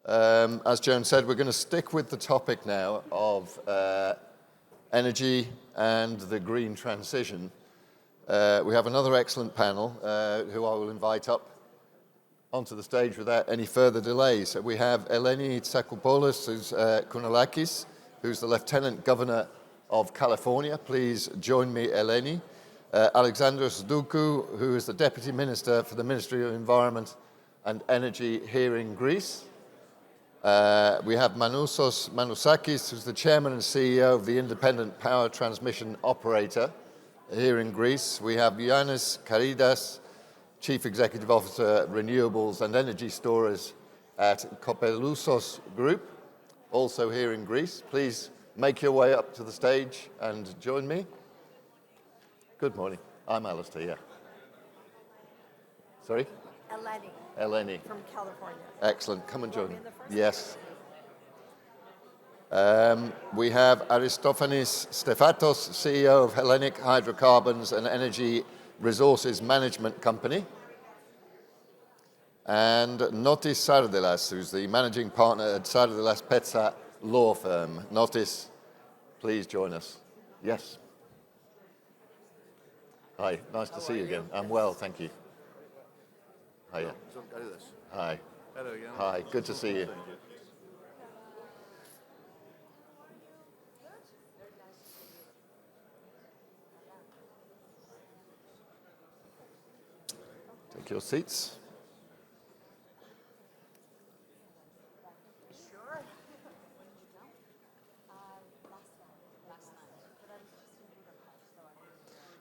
As Joan said, we're going to stick with the topic now of energy and the green transition. We have another excellent panel who I will invite up onto the stage without any further delay. So we have Eleni Tsakopoulos, who's Kounalakis, who's the Lieutenant Governor of California. Please join me, Eleni. Alexandra Sdoukou, who is the Deputy Minister for the Ministry of Environment and Energy here in Greece. We have Manousakis, who's the Chairman and CEO of the Independent Power Transmission Operator here in Greece. We have Ioannis Karydas, Chief Executive Officer, Renewables and Energy Storage at Copelouzos Group, also here in Greece. Please make your way up to the stage and join me. Good morning. I'm Alasdair, yeah. Sorry? Eleni. Eleni. From California. Excellent. Come and join me. Yes. We have Aristofanis Stefatos, CEO of Hellenic, Hydrocarbons and Energy Resources Management Company. And Notis Sardelas, who's the Managing Partner at Sardelas Petsa Law Firm. Notis, please join us. Yes. Hi, nice to see you again. I'm well, thank you. Hiya. Hi. Hello, Jan. Hi, good to see you. Take your seats.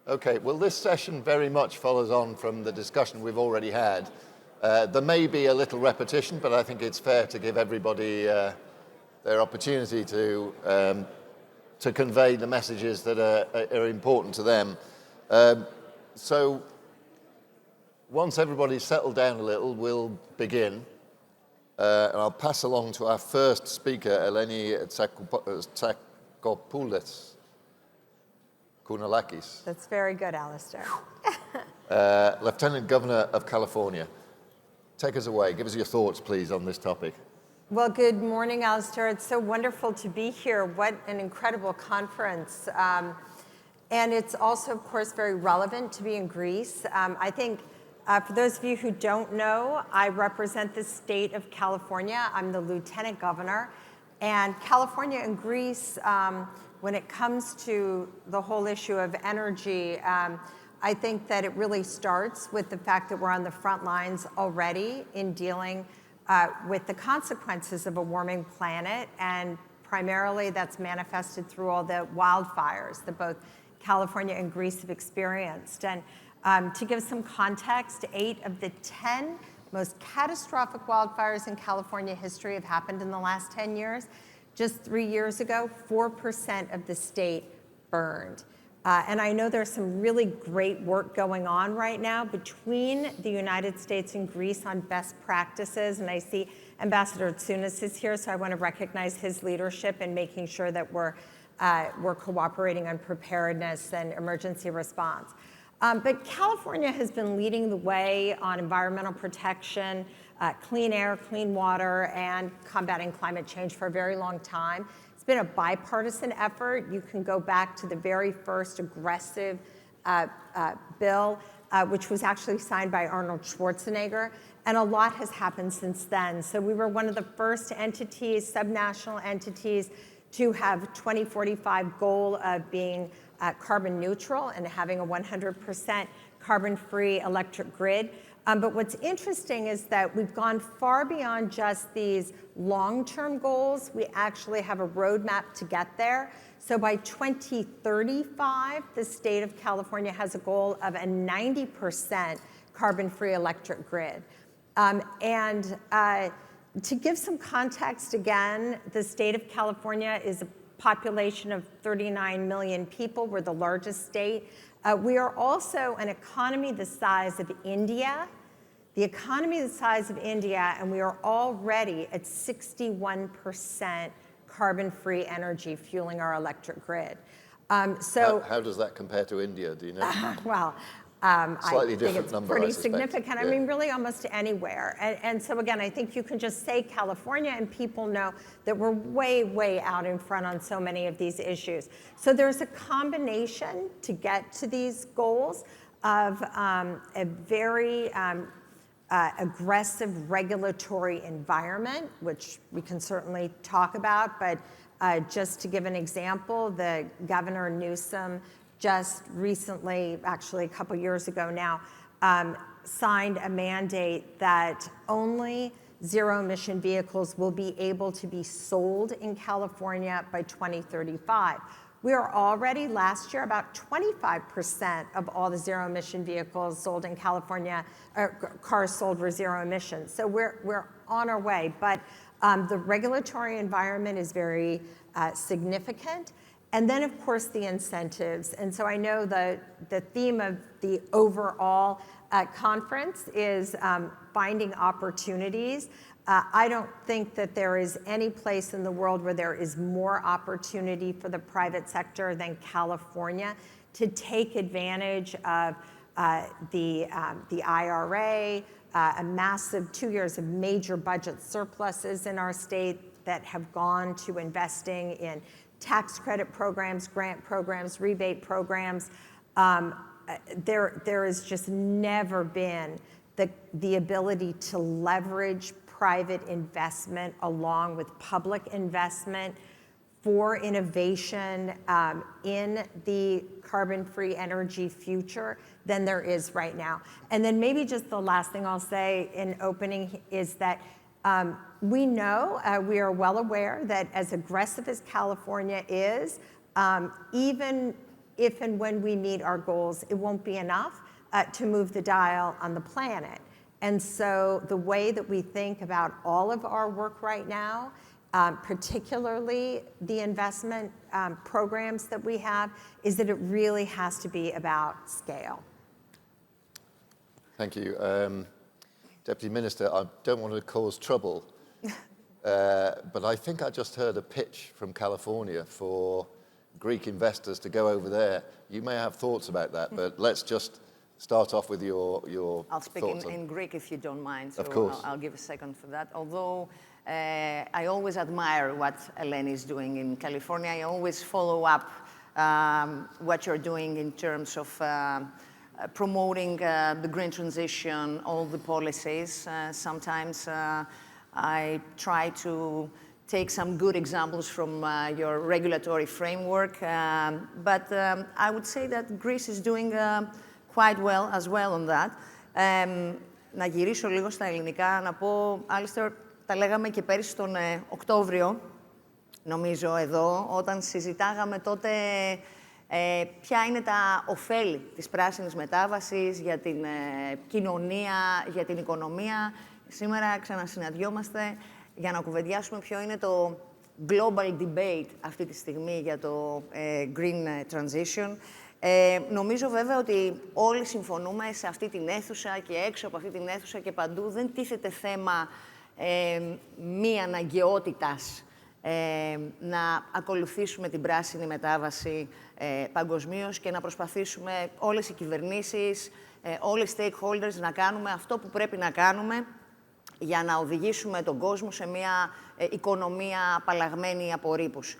Okay, well, this session very much follows on from the discussion we've already had. There may be a little repetition, but I think it's fair to give everybody their opportunity to convey the messages that are important to them. So once everybody's settled down a little, we'll begin. And I'll pass along to our first speaker, Eleni Tsakopoulos. Kounalakis. That's very good, Alasdair. Lieutenant Governor of California. Take us away. Give us your thoughts, please, on this topic. Well, good morning, Alasdair. It's so wonderful to be here. What an incredible conference. And it's also, of course, very relevant to be in Greece. I think for those of you who don't know, I represent the state of California. I'm the Lieutenant Governor. And California and Greece, when it comes to the whole issue of energy, I think that it really starts with the fact that we're on the front lines already in dealing with the consequences of a warming planet, and primarily that's manifested through all the wildfires that both California and Greece have experienced. And to give some context, 8 of the 10 most catastrophic wildfires in California history have happened in the last 10 years. Just 3 years ago, 4% of the state burned. And I know there's some really great work going on right now between the United States and Greece on best practices. And I see Ambassador Tsounis is here, so I want to recognize his leadership in making sure that we're cooperating on preparedness and emergency response. But California has been leading the way on environmental protection, clean air, clean water, and combating climate change for a very long time. It's been a bipartisan effort. You can go back to the very first aggressive bill, which was actually signed by Arnold Schwarzenegger, and a lot has happened since then. So we were one of the first entities, subnational entities, to have 2045 goal of being carbon neutral and having a 100% carbon-free electric grid. But what's interesting is that we've gone far beyond just these long-term goals. We actually have a roadmap to get there. So by 2035, the state of California has a goal of a 90% carbon-free electric grid. To give some context again, the state of California is a population of 39 million people. We're the largest state. We are also an economy the size of India, and we are already at 61% carbon-free energy fueling our electric grid. How does that compare to India, do you know? Well, Slightly I think different it's number, I pretty suspect. significant. Yeah. I mean, really almost anywhere. And so again, I think you can just say California and people know that we're way, way out in front on so many of these issues. So there's a combination to get to these goals of a very aggressive regulatory environment, which we can certainly talk about, but just to give an example, the Governor Newsom just recently, actually a couple years ago now, signed a mandate that only zero-emission vehicles will be able to be sold in California by 2035. We are already, last year, about 25% of all the zero-emission vehicles sold in California, cars sold were zero emissions. So we're on our way, but the regulatory environment is very significant. And then, of course, the incentives. And so I know the theme of the overall conference is finding opportunities. I don't think that there is any place in the world where there is more opportunity for the private sector than California to take advantage of the IRA, a massive 2 years of major budget surpluses in our state that have gone to investing in tax credit programs, grant programs, rebate programs. There has just never been the ability to leverage private investment along with public investment for innovation in the carbon-free energy future than there is right now. And then maybe just the last thing I'll say in opening is that we know, we are well aware that as aggressive as California is, even if and when we meet our goals, it won't be enough to move the dial on the planet. And so the way that we think about all of our work right now, particularly the investment programs that we have, is that it really has to be about scale. Thank you. Deputy Minister, I don't want to cause trouble, but I think I just heard a pitch from California for Greek investors to go over there. You may have thoughts about that, but let's just start off with your I'll speak in Greek if you don't mind. So of course. I'll give a second for that. Although I always admire what Eleni is doing in California. I always follow up what you're doing in terms of promoting the green transition, all the policies. Sometimes I try to take some good examples from your regulatory framework. But I would say that Greece is doing quite well as well on that. Να γυρίσω λίγο στα ελληνικά, να πω, Alistair, τα λέγαμε και πέρυσι τον Οκτώβριο, νομίζω εδώ, όταν συζητάγαμε τότε ποια είναι τα ωφέλη της πράσινης μετάβασης για την κοινωνία, για την οικονομία. Σήμερα ξανασυναντιόμαστε για να κουβεντιάσουμε ποιο είναι το global debate αυτή τη στιγμή για το green transition. Νομίζω βέβαια ότι όλοι συμφωνούμε σε αυτή την αίθουσα και έξω από αυτή την αίθουσα και παντού δεν τίθεται θέμα μη αναγκαιότητας να ακολουθήσουμε την πράσινη μετάβαση παγκοσμίως και να προσπαθήσουμε όλες οι κυβερνήσεις, όλοι οι stakeholders να κάνουμε αυτό που πρέπει να κάνουμε για να οδηγήσουμε τον κόσμο σε μια οικονομία απαλλαγμένη από ρήπους.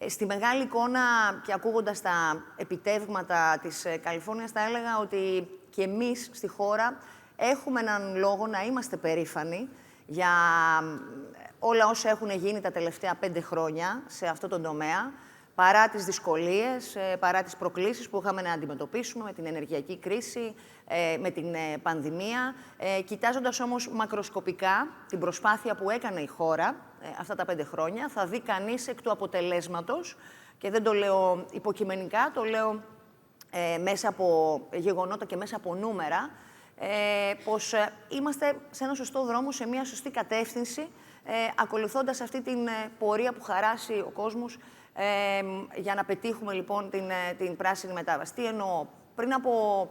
Στη μεγάλη εικόνα και ακούγοντας τα επιτεύγματα της Καλιφόρνιας, θα έλεγα ότι και εμείς στη χώρα έχουμε έναν λόγο να είμαστε περήφανοι για όλα όσα έχουν γίνει τα τελευταία 5 χρόνια σε αυτό το τομέα, παρά τις δυσκολίες, παρά τις προκλήσεις που είχαμε να αντιμετωπίσουμε με την ενεργειακή κρίση, με την πανδημία, κοιτάζοντας όμως μακροσκοπικά την προσπάθεια που έκανε η χώρα αυτά τα 5 χρόνια, θα δει κανείς εκ του αποτελέσματος, και δεν το λέω υποκειμενικά, το λέω μέσα από γεγονότα και μέσα από νούμερα, πως είμαστε σε ένα σωστό δρόμο, σε μια σωστή κατεύθυνση, ακολουθώντας αυτή την πορεία που χαράσει ο κόσμος για να πετύχουμε λοιπόν την πράσινη μετάβαση. Τι εννοώ? Πριν από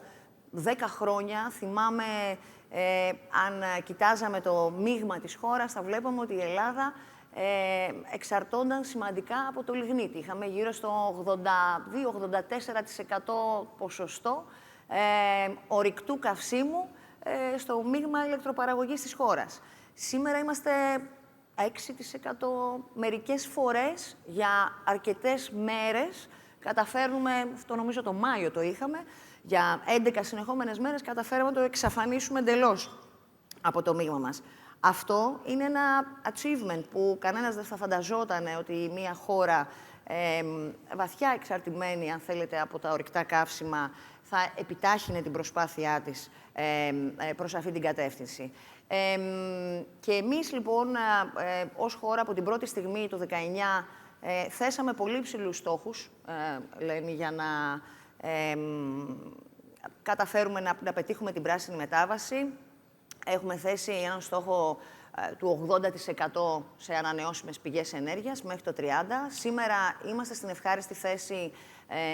10 χρόνια, θυμάμαι, αν κοιτάζαμε το μείγμα της χώρας, θα βλέπαμε ότι η Ελλάδα εξαρτώνταν σημαντικά από το λιγνίτη. Είχαμε γύρω στο 82-84% ποσοστό ορυκτού καυσίμου στο μείγμα ηλεκτροπαραγωγής της χώρας. Σήμερα είμαστε 6%, μερικές φορές για αρκετές μέρες καταφέρνουμε, αυτό νομίζω το Μάιο το είχαμε, για 11 συνεχόμενες μέρες καταφέραμε να το εξαφανίσουμε εντελώς από το μείγμα μας. Αυτό είναι ένα achievement που κανένας δεν θα φανταζόταν ότι μια χώρα βαθιά εξαρτημένη, αν θέλετε, από τα ορυκτά καύσιμα θα επιτάχυνε την προσπάθειά της προς αυτή την κατεύθυνση. Και εμείς, λοιπόν, ως χώρα, από την πρώτη στιγμή, το 19, θέσαμε πολύ ψηλούς στόχους, Ελένη, για να καταφέρουμε να πετύχουμε την πράσινη μετάβαση. Έχουμε θέσει έναν στόχο του 80% σε ανανεώσιμες πηγές ενέργειας μέχρι το 30. Σήμερα είμαστε στην ευχάριστη θέση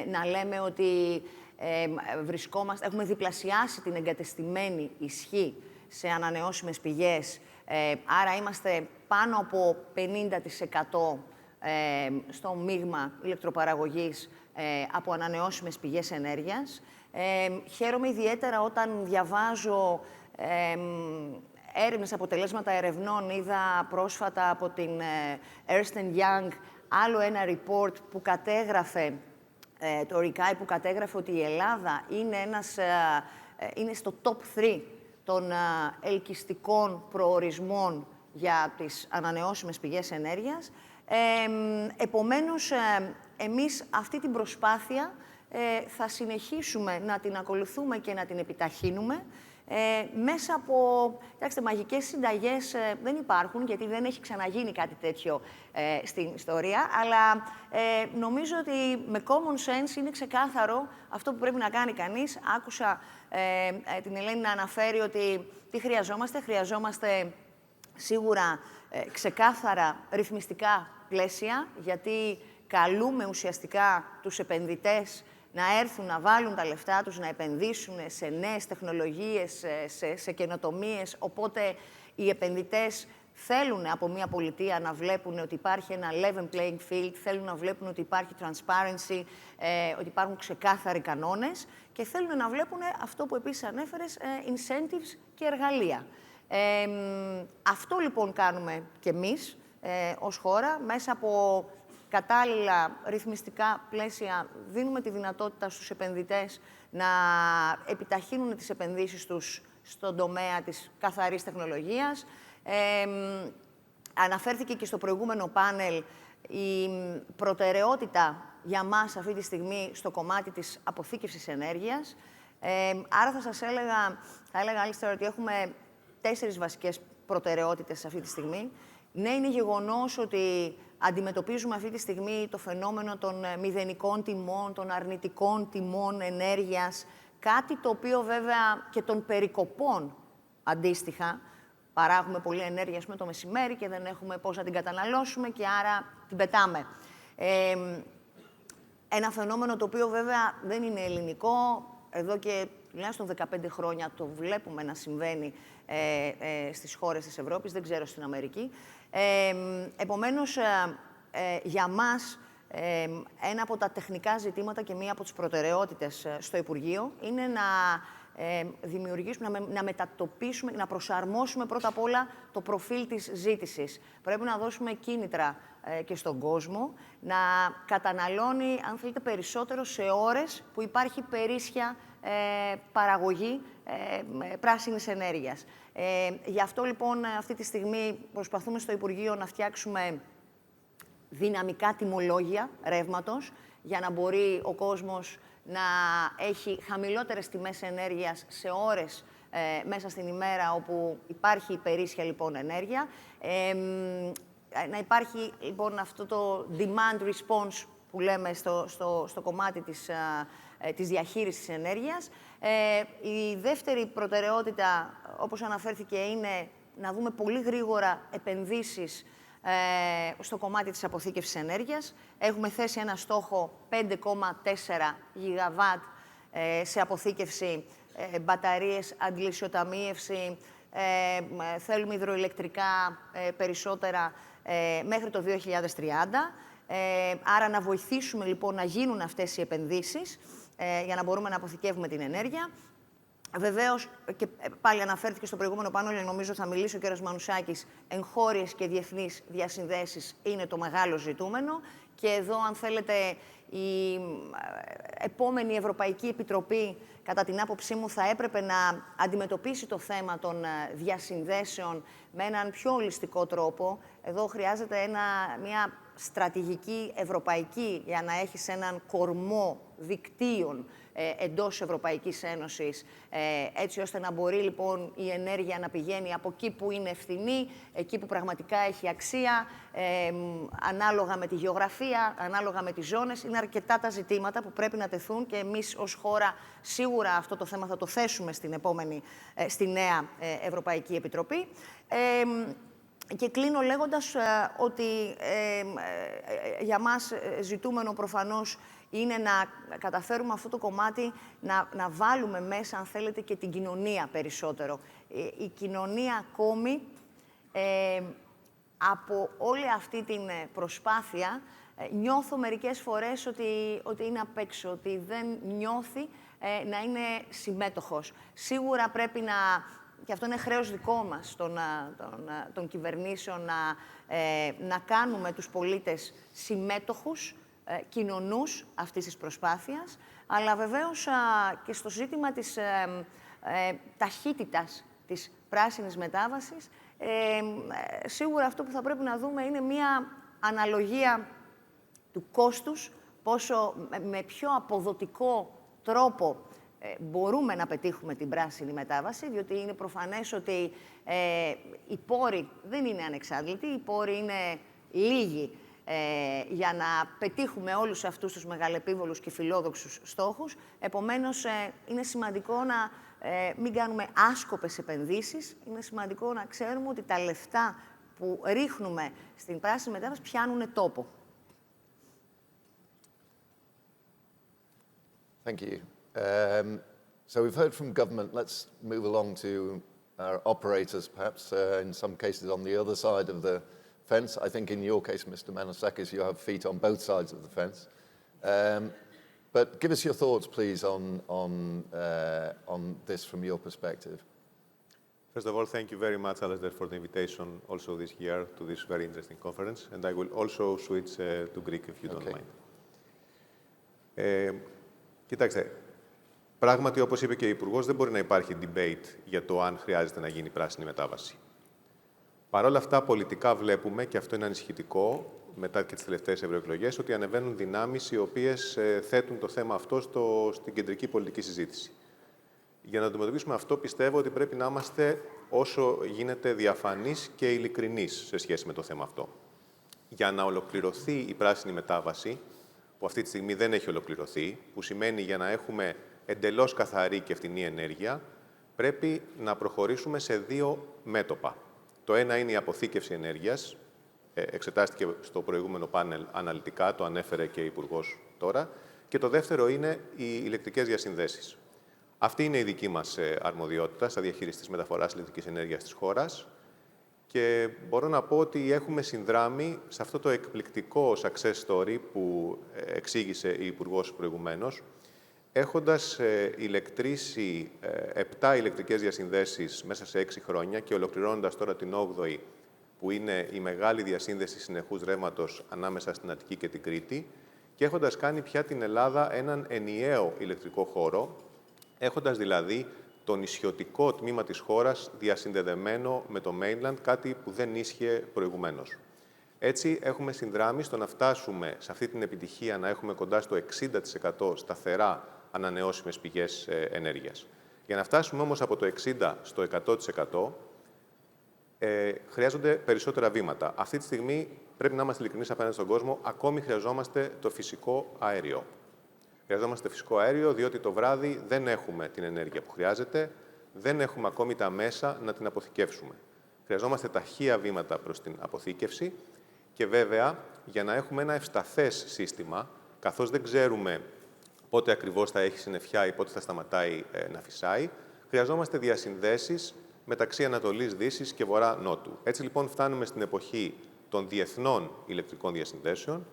να λέμε ότι έχουμε διπλασιάσει την εγκατεστημένη ισχύ σε ανανεώσιμες πηγές, άρα είμαστε πάνω από 50% στο μείγμα ηλεκτροπαραγωγής από ανανεώσιμες πηγές ενέργειας. Χαίρομαι ιδιαίτερα όταν διαβάζω έρευνες, αποτελέσματα ερευνών. Είδα πρόσφατα από την Ernst & Young άλλο ένα report που κατέγραφε, το RICAI, που κατέγραφε ότι η Ελλάδα είναι στο top 3 των ελκυστικών προορισμών για τις ανανεώσιμες πηγές ενέργειας. Επομένως, εμείς αυτή την προσπάθεια θα συνεχίσουμε να την ακολουθούμε και να την επιταχύνουμε. Μέσα από, κοιτάξτε, μαγικές συνταγές δεν υπάρχουν, γιατί δεν έχει ξαναγίνει κάτι τέτοιο στην ιστορία, αλλά νομίζω ότι με common sense είναι ξεκάθαρο αυτό που πρέπει να κάνει κανείς. Άκουσα την Ελένη να αναφέρει ότι τι χρειαζόμαστε. Χρειαζόμαστε σίγουρα ξεκάθαρα ρυθμιστικά πλαίσια, γιατί καλούμε ουσιαστικά τους επενδυτές να έρθουν, να βάλουν τα λεφτά τους, να επενδύσουν σε νέες τεχνολογίες, σε καινοτομίες. Οπότε οι επενδυτές θέλουν από μια πολιτεία να βλέπουν ότι υπάρχει ένα level playing field, θέλουν να βλέπουν ότι υπάρχει transparency, ότι υπάρχουν ξεκάθαροι κανόνες και θέλουν να βλέπουν αυτό που επίσης ανέφερες, incentives και εργαλεία. Αυτό λοιπόν κάνουμε κι εμείς ως χώρα, μέσα από κατάλληλα ρυθμιστικά πλαίσια. Δίνουμε τη δυνατότητα στους επενδυτές να επιταχύνουν τις επενδύσεις τους στον τομέα της καθαρής τεχνολογίας. Αναφέρθηκε και στο προηγούμενο πάνελ η προτεραιότητα για μας αυτή τη στιγμή στο κομμάτι της αποθήκευσης ενέργειας. Άρα θα έλεγα, Alasdair, ότι έχουμε 4 βασικές προτεραιότητες αυτή τη στιγμή. Ναι, είναι γεγονός ότι αντιμετωπίζουμε αυτή τη στιγμή το φαινόμενο των μηδενικών τιμών, των αρνητικών τιμών ενέργειας, κάτι το οποίο βέβαια και των περικοπών αντίστοιχα. Παράγουμε πολλή ενέργεια με το μεσημέρι και δεν έχουμε πώς να την καταναλώσουμε και άρα την πετάμε. Ένα φαινόμενο το οποίο βέβαια δεν είναι ελληνικό, εδώ και τουλάχιστον 15 χρόνια το βλέπουμε να συμβαίνει στις χώρες της Ευρώπης, δεν ξέρω στην Αμερική. Επομένως, για μας, ένα από τα τεχνικά ζητήματα και μία από τις προτεραιότητες στο Υπουργείο είναι να δημιουργήσουμε, να μετατοπίσουμε, να προσαρμόσουμε πρώτα απ' όλα το προφίλ της ζήτησης. Πρέπει να δώσουμε κίνητρα και στον κόσμο να καταναλώνει, αν θέλετε, περισσότερο σε ώρες που υπάρχει περίσσια παραγωγή πράσινης ενέργειας. Γι' αυτό λοιπόν αυτή τη στιγμή προσπαθούμε στο Υπουργείο να φτιάξουμε δυναμικά τιμολόγια ρεύματος για να μπορεί ο κόσμος να έχει χαμηλότερες τιμές ενέργειας σε ώρες μέσα στην ημέρα όπου υπάρχει υπερίσσια λοιπόν ενέργεια. Να υπάρχει λοιπόν αυτό το demand response που λέμε στο κομμάτι της διαχείρισης ενέργειας. Η δεύτερη προτεραιότητα, όπως αναφέρθηκε, είναι να δούμε πολύ γρήγορα επενδύσεις στο κομμάτι της αποθήκευσης ενέργειας. Έχουμε θέσει ένα στόχο 5,4 γιγαβάτ σε αποθήκευση, μπαταρίες, αντλησιοταμείευση. Θέλουμε υδροηλεκτρικά περισσότερα μέχρι το 2030. Άρα να βοηθήσουμε λοιπόν να γίνουν αυτές οι επενδύσεις για να μπορούμε να αποθηκεύουμε την ενέργεια. Βεβαίως, και πάλι αναφέρθηκε στο προηγούμενο πάνελ, νομίζω θα μιλήσει ο κ. Μanousakis, εγχώριες και διεθνείς διασυνδέσεις είναι το μεγάλο ζητούμενο. Και εδώ, αν θέλετε, η επόμενη Ευρωπαϊκή Επιτροπή, κατά την άποψή μου, θα έπρεπε να αντιμετωπίσει το θέμα των διασυνδέσεων με έναν πιο ολιστικό τρόπο. Εδώ χρειάζεται μια στρατηγική ευρωπαϊκή για να έχεις έναν κορμό δικτύων εντός Ευρωπαϊκής Ένωσης, έτσι ώστε να μπορεί λοιπόν η ενέργεια να πηγαίνει από εκεί που είναι ευθυνή, εκεί που πραγματικά έχει αξία, ανάλογα με τη γεωγραφία, ανάλογα με τις ζώνες. Είναι αρκετά τα ζητήματα που πρέπει να τεθούν και εμείς ως χώρα σίγουρα αυτό το θέμα θα το θέσουμε στη νέα Ευρωπαϊκή Επιτροπή. Και κλείνω λέγοντας ότι για μας ζητούμενο προφανώς είναι να καταφέρουμε αυτό το κομμάτι να βάλουμε μέσα, αν θέλετε, και την κοινωνία περισσότερο. Η κοινωνία ακόμη από όλη αυτή την προσπάθεια νιώθω μερικές φορές ότι είναι απ' έξω, ότι δεν νιώθει να είναι συμμέτοχος. Σίγουρα πρέπει και αυτό είναι χρέος δικό μας των κυβερνήσεων, να κάνουμε τους πολίτες συμμέτοχους, κοινωνούς αυτής της προσπάθειας, αλλά βεβαίως και στο ζήτημα της ταχύτητας της πράσινης μετάβασης, σίγουρα αυτό που θα πρέπει να δούμε είναι μία αναλογία του κόστους, με πιο αποδοτικό τρόπο μπορούμε να πετύχουμε την πράσινη μετάβαση, διότι είναι προφανές ότι οι πόροι δεν είναι ανεξάντλητοι, οι πόροι είναι λίγοι για να πετύχουμε όλους αυτούς τους μεγαλεπίβολους και φιλόδοξους στόχους. Επομένως, είναι σημαντικό να μην κάνουμε άσκοπες επενδύσεις. Είναι σημαντικό να ξέρουμε ότι τα λεφτά που ρίχνουμε στην πράσινη μετάβαση πιάνουν τόπο. Thank you. So we've heard from government. Let's move along to our operators, perhaps in some cases on the other side of the fence. I think in your case, Mr. Manousakis, you have feet on both sides of the fence. But give us your thoughts, please, on this from your perspective. First of all, thank you very much, Alasdair, for the invitation also this year to this very interesting conference. And I will also switch to Greek, if you don't mind. Κοιτάξτε, πράγματι, όπως είπε και ο Υπουργός, δεν μπορεί να υπάρχει debate για το αν χρειάζεται να γίνει πράσινη μετάβαση. Παρ' όλα αυτά, πολιτικά βλέπουμε, και αυτό είναι ανησυχητικό, μετά και τις τελευταίες ευρωεκλογές, ότι ανεβαίνουν δυνάμεις οι οποίες θέτουν το θέμα αυτό στην κεντρική πολιτική συζήτηση. Για να αντιμετωπίσουμε αυτό, πιστεύω ότι πρέπει να είμαστε όσο γίνεται διαφανείς και ειλικρινείς σε σχέση με το θέμα αυτό. Για να ολοκληρωθεί η πράσινη μετάβαση, που αυτή τη στιγμή δεν έχει ολοκληρωθεί, που σημαίνει για να έχουμε εντελώς καθαρή και φτηνή ενέργεια, πρέπει να προχωρήσουμε σε δύο μέτωπα. Το ένα είναι η αποθήκευση ενέργειας, εξετάστηκε στο προηγούμενο πάνελ αναλυτικά, το ανέφερε και ο Υπουργός τώρα, και το δεύτερο είναι οι ηλεκτρικές διασυνδέσεις. Αυτή είναι η δική μας αρμοδιότητα σαν διαχειριστής μεταφοράς ηλεκτρικής ενέργειας της χώρας και μπορώ να πω ότι έχουμε συνδράμει σε αυτό το εκπληκτικό success story που εξήγησε η Υπουργός προηγουμένως, έχοντας ηλεκτρήσει 7 ηλεκτρικές διασυνδέσεις μέσα σε 6 χρόνια και ολοκληρώνοντας τώρα την 8η, που είναι η μεγάλη διασύνδεση συνεχούς ρεύματος ανάμεσα στην Αττική και την Κρήτη, και έχοντας κάνει πια την Ελλάδα έναν ενιαίο ηλεκτρικό χώρο, έχοντας δηλαδή το νησιωτικό τμήμα της χώρας διασυνδεδεμένο με το mainland, κάτι που δεν ίσχυε προηγουμένως. Έτσι, έχουμε συνδράμει στο να φτάσουμε σε αυτή την επιτυχία να έχουμε κοντά στο 60% σταθερά ανανεώσιμες πηγές ενέργειας. Για να φτάσουμε όμως από το 60% στο 100%, χρειάζονται περισσότερα βήματα. Αυτή τη στιγμή, πρέπει να είμαστε ειλικρινείς απέναντι στον κόσμο, ακόμη χρειαζόμαστε το φυσικό αέριο. Χρειαζόμαστε φυσικό αέριο, διότι το βράδυ δεν έχουμε την ενέργεια που χρειάζεται, δεν έχουμε ακόμη τα μέσα να την αποθηκεύσουμε. Χρειαζόμαστε ταχεία βήματα προς την αποθήκευση και βέβαια, για να έχουμε ένα ευσταθές σύστημα, καθώς δεν ξέρουμε πότε ακριβώς θα έχει συννεφιά ή πότε θα σταματάει να φυσάει, χρειαζόμαστε διασυνδέσεις μεταξύ Ανατολής, Δύσης και Βορρά-Νότου. Έτσι λοιπόν φτάνουμε στην εποχή των διεθνών ηλεκτρικών διασυνδέσεων,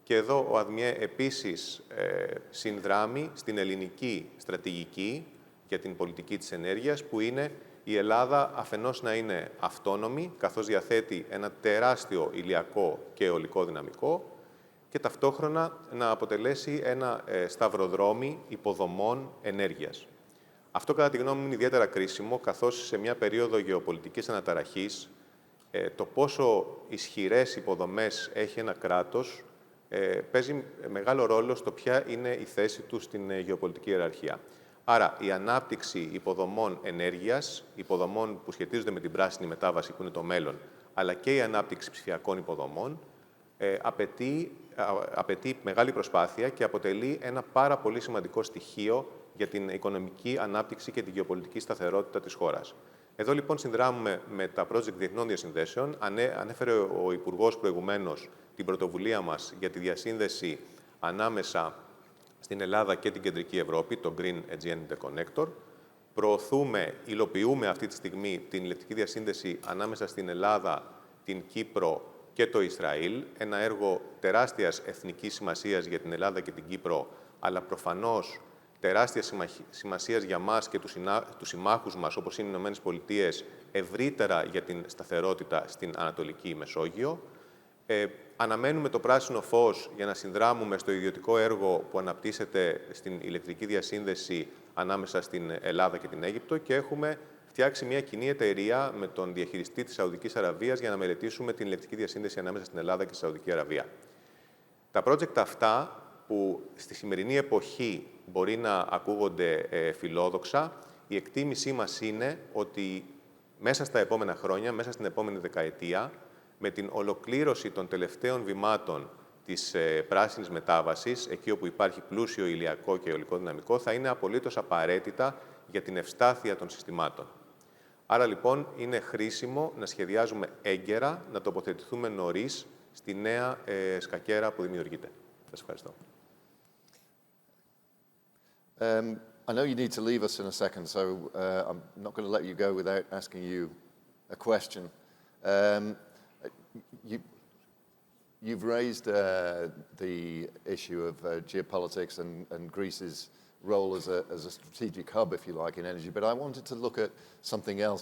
Και εδώ ο ΑΔΜΙΕ επίσης συνδράμει στην ελληνική στρατηγική για την πολιτική της ενέργειας, που είναι η Ελλάδα αφενός να είναι αυτόνομη, καθώς διαθέτει ένα τεράστιο ηλιακό και αιωλικό δυναμικό, και ταυτόχρονα να αποτελέσει ένα σταυροδρόμι υποδομών ενέργειας. Αυτό, κατά τη γνώμη μου, είναι ιδιαίτερα κρίσιμο, καθώς σε μια περίοδο γεωπολιτικής αναταραχής, το πόσο ισχυρές υποδομές έχει ένα κράτος παίζει μεγάλο ρόλο στο ποια είναι η θέση του στην γεωπολιτική ιεραρχία. Άρα, η ανάπτυξη υποδομών ενέργειας, υποδομών που σχετίζονται με την πράσινη μετάβαση, που είναι το μέλλον, αλλά και η ανάπτυξη ψηφιακών υποδομών, απαιτεί μεγάλη προσπάθεια και αποτελεί ένα πάρα πολύ σημαντικό στοιχείο για την οικονομική ανάπτυξη και την γεωπολιτική σταθερότητα της χώρας. Εδώ λοιπόν συνδράμουμε με τα project διεθνών διασυνδέσεων. Ανέφερε ο Υπουργός προηγουμένως την πρωτοβουλία μας για τη διασύνδεση ανάμεσα στην Ελλάδα και την Κεντρική Ευρώπη, το Green Aegean Interconnector. Υλοποιούμε αυτή τη στιγμή την ηλεκτρική διασύνδεση ανάμεσα στην Ελλάδα, την Κύπρο και το Ισραήλ. Ένα έργο τεράστιας εθνικής σημασίας για την Ελλάδα και την Κύπρο, αλλά προφανώς τεράστιας σημασίας για μας και τους συμμάχους μας, όπως είναι οι Ηνωμένες Πολιτείες, ευρύτερα για την σταθερότητα στην Ανατολική Μεσόγειο. Αναμένουμε το πράσινο φως για να συνδράμουμε στο ιδιωτικό έργο που αναπτύσσεται στην ηλεκτρική διασύνδεση ανάμεσα στην Ελλάδα και την Αίγυπτο και έχουμε φτιάξει μια κοινή εταιρεία με τον διαχειριστή της Σαουδικής Αραβίας για να μελετήσουμε την ηλεκτρική διασύνδεση ανάμεσα στην Ελλάδα και τη Σαουδική Αραβία. Τα project αυτά, που στη σημερινή εποχή μπορεί να ακούγονται φιλόδοξα, η εκτίμησή μας είναι ότι μέσα στα επόμενα χρόνια, μέσα στην επόμενη δεκαετία, με την ολοκλήρωση των τελευταίων βημάτων της πράσινης μετάβασης, εκεί όπου υπάρχει πλούσιο ηλιακό και αιωλικό δυναμικό, θα είναι απολύτως απαραίτητα για την ευστάθεια των συστημάτων. Άρα, λοιπόν, είναι χρήσιμο να σχεδιάζουμε έγκαιρα, να τοποθετηθούμε νωρίς στη νέα σκακέρα που δημιουργείται. Σας ευχαριστώ. I know you need to leave us in a second, so I'm not going to let you go without asking you a question. You've raised the issue of geopolitics and Greece's role as a strategic hub, if you like, in energy, but I wanted to look at something else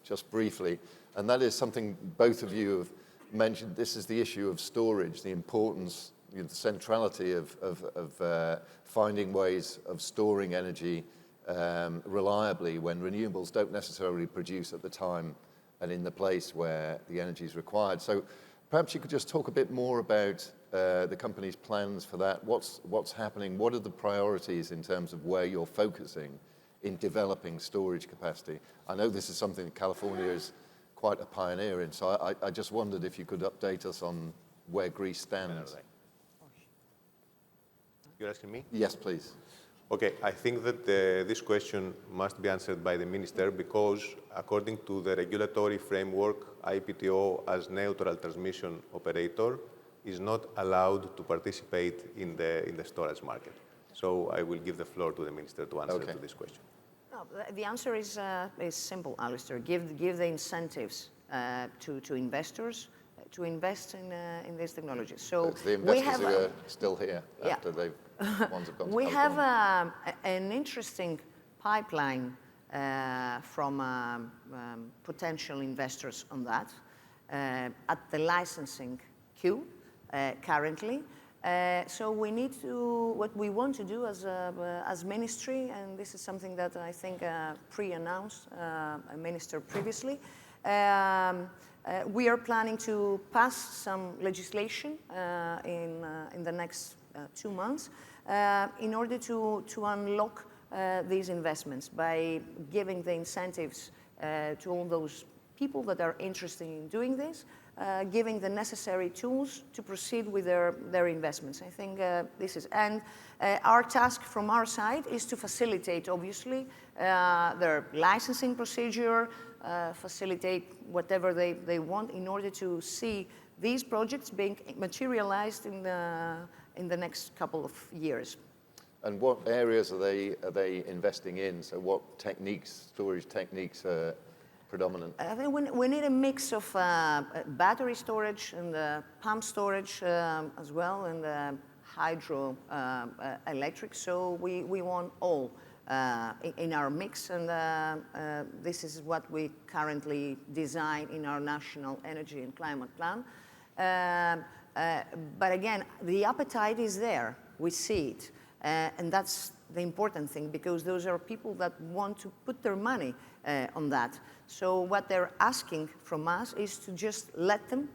just briefly, and that is something both of you have mentioned. This is the issue of storage, the importance, the centrality of finding ways of storing energy reliably when renewables don't necessarily produce at the time and in the place where the energy is required. So perhaps you could just talk a bit more about the company's plans for that. What's happening? What are the priorities in terms of where you're focusing in developing storage capacity? I know this is something that California is quite a pioneer in, so I just wondered if you could update us on where Greece stands. You're asking me? Yes, please. Okay, I think that this question must be answered by the Minister because, according to the regulatory framework, IPTO, as neutral transmission operator, is not allowed to participate in the storage market. So I will give the floor to the Minister to answer to this question. No, the answer is simple, Alasdair. Give the incentives to investors to invest in these technologies. So it's the investors who are still here after they've ones have gone to we California. have an interesting pipeline from potential investors on that at the licensing queue currently. So we need to, what we want to do as ministry, and this is something that I think pre-announced a minister previously, we are planning to pass some legislation in the next 2 months in order to unlock these investments by giving the incentives to all those people that are interested in doing this, giving the necessary tools to proceed with their investments. I think this is, and our task from our side is to facilitate, obviously, their licensing procedure, facilitate whatever they want in order to see these projects being materialized in the next couple of years. And what areas are they investing in? So what techniques, storage techniques predominant? I think we need a mix of battery storage and pump storage as well, and hydroelectric. So we want all in our mix, and this is what we currently design in our National Energy and Climate Plan. But again, the appetite is there. We see it. And that's the important thing, because those are people that want to put their money on that. So what they're asking from us is to just let them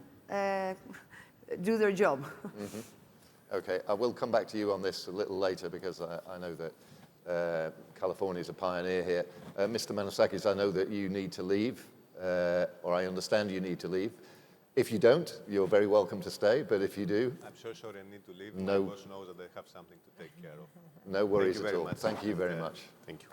do their job. Mm-hmm. Okay, I will come back to you on this a little later, because I know that California is a pioneer here. Mr. Manousakis, I know that you need to leave, or I understand you need to leave. If you don't, you're very welcome to stay, but if you do... I'm so sorry I need to leave. No. My boss knows that I have something to take care of. No worries Thank you at all. much. Thank you very much. Thank you.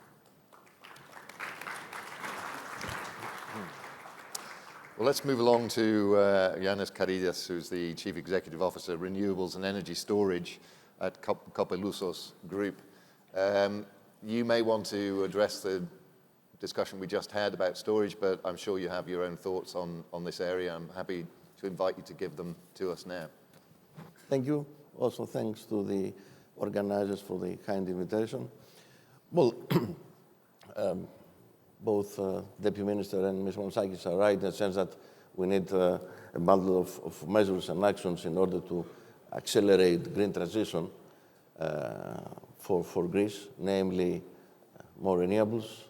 Well, let's move along to Ioannis Karydas, who's the Chief Executive Officer, Renewables and Energy Storage at Copelouzos Group. You may want to address the discussion we just had about storage, but I'm sure you have your own thoughts on this area. I'm happy to invite you to give them to us now. Thank you. Also, thanks to the organizers for the kind invitation. Well, both Deputy Minister and Ms. Manousakis are right in the sense that we need a bundle of measures and actions in order to accelerate green transition for Greece, namely more renewables,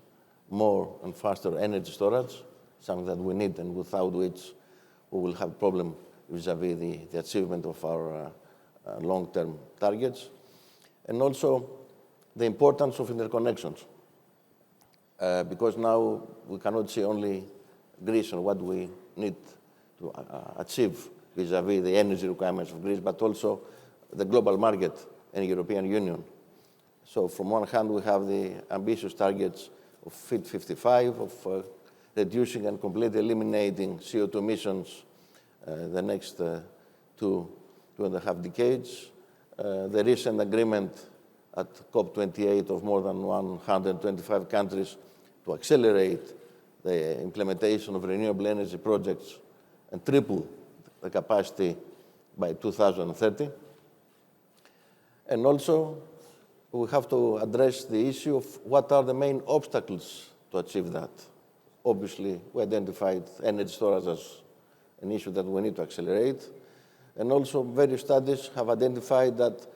more and faster energy storage, something that we need and without which we will have a problem vis-à-vis the achievement of our long-term targets, and also the importance of interconnections. Because now we cannot see only Greece and what we need to achieve vis-à-vis the energy requirements of Greece, but also the global market and European Union. So from one hand, we have the ambitious targets of Fit 55, of reducing and completely eliminating CO2 emissions the next 2.5 decades. The recent agreement at COP28 of more than 125 countries to accelerate the implementation of renewable energy projects and triple the capacity by 2030. And also, we have to address the issue of what are the main obstacles to achieve that. Obviously, we identified energy storage as an issue that we need to accelerate. And also, various studies have identified that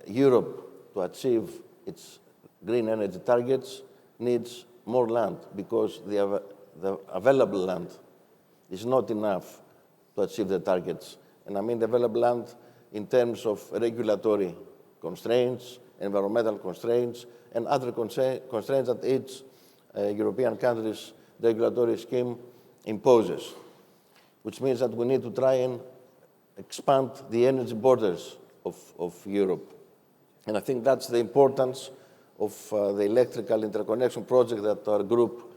Europe, to achieve its green energy targets, needs more land because the available land is not enough to achieve the targets. And I mean the available land in terms of regulatory constraints, environmental constraints, and other constraints that each European country's regulatory scheme imposes, which means that we need to try and expand the energy borders of Europe. And I think that's the importance of the electrical interconnection project that our group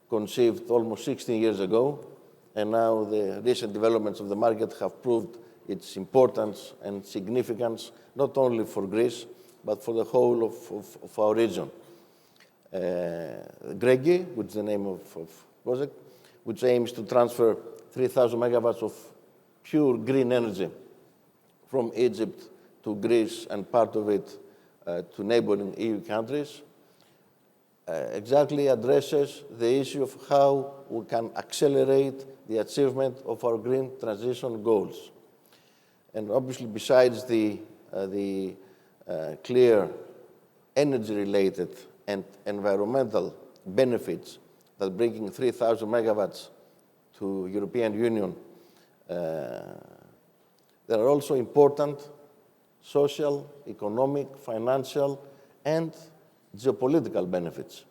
conceived almost 16 years ago. And now the recent developments of the market have proved its importance and significance, not only for Greece, but for the whole of our region. GREGI, which is the name of project, which aims to transfer 3,000 megawatts of pure green energy from Egypt to Greece and part of it to neighboring EU countries, exactly addresses the issue of how we can accelerate the achievement of our green transition goals. And obviously, besides the clear energy-related and environmental benefits that bringing 3,000 megawatts to European Union, there are also important social, economic, financial, and geopolitical benefits.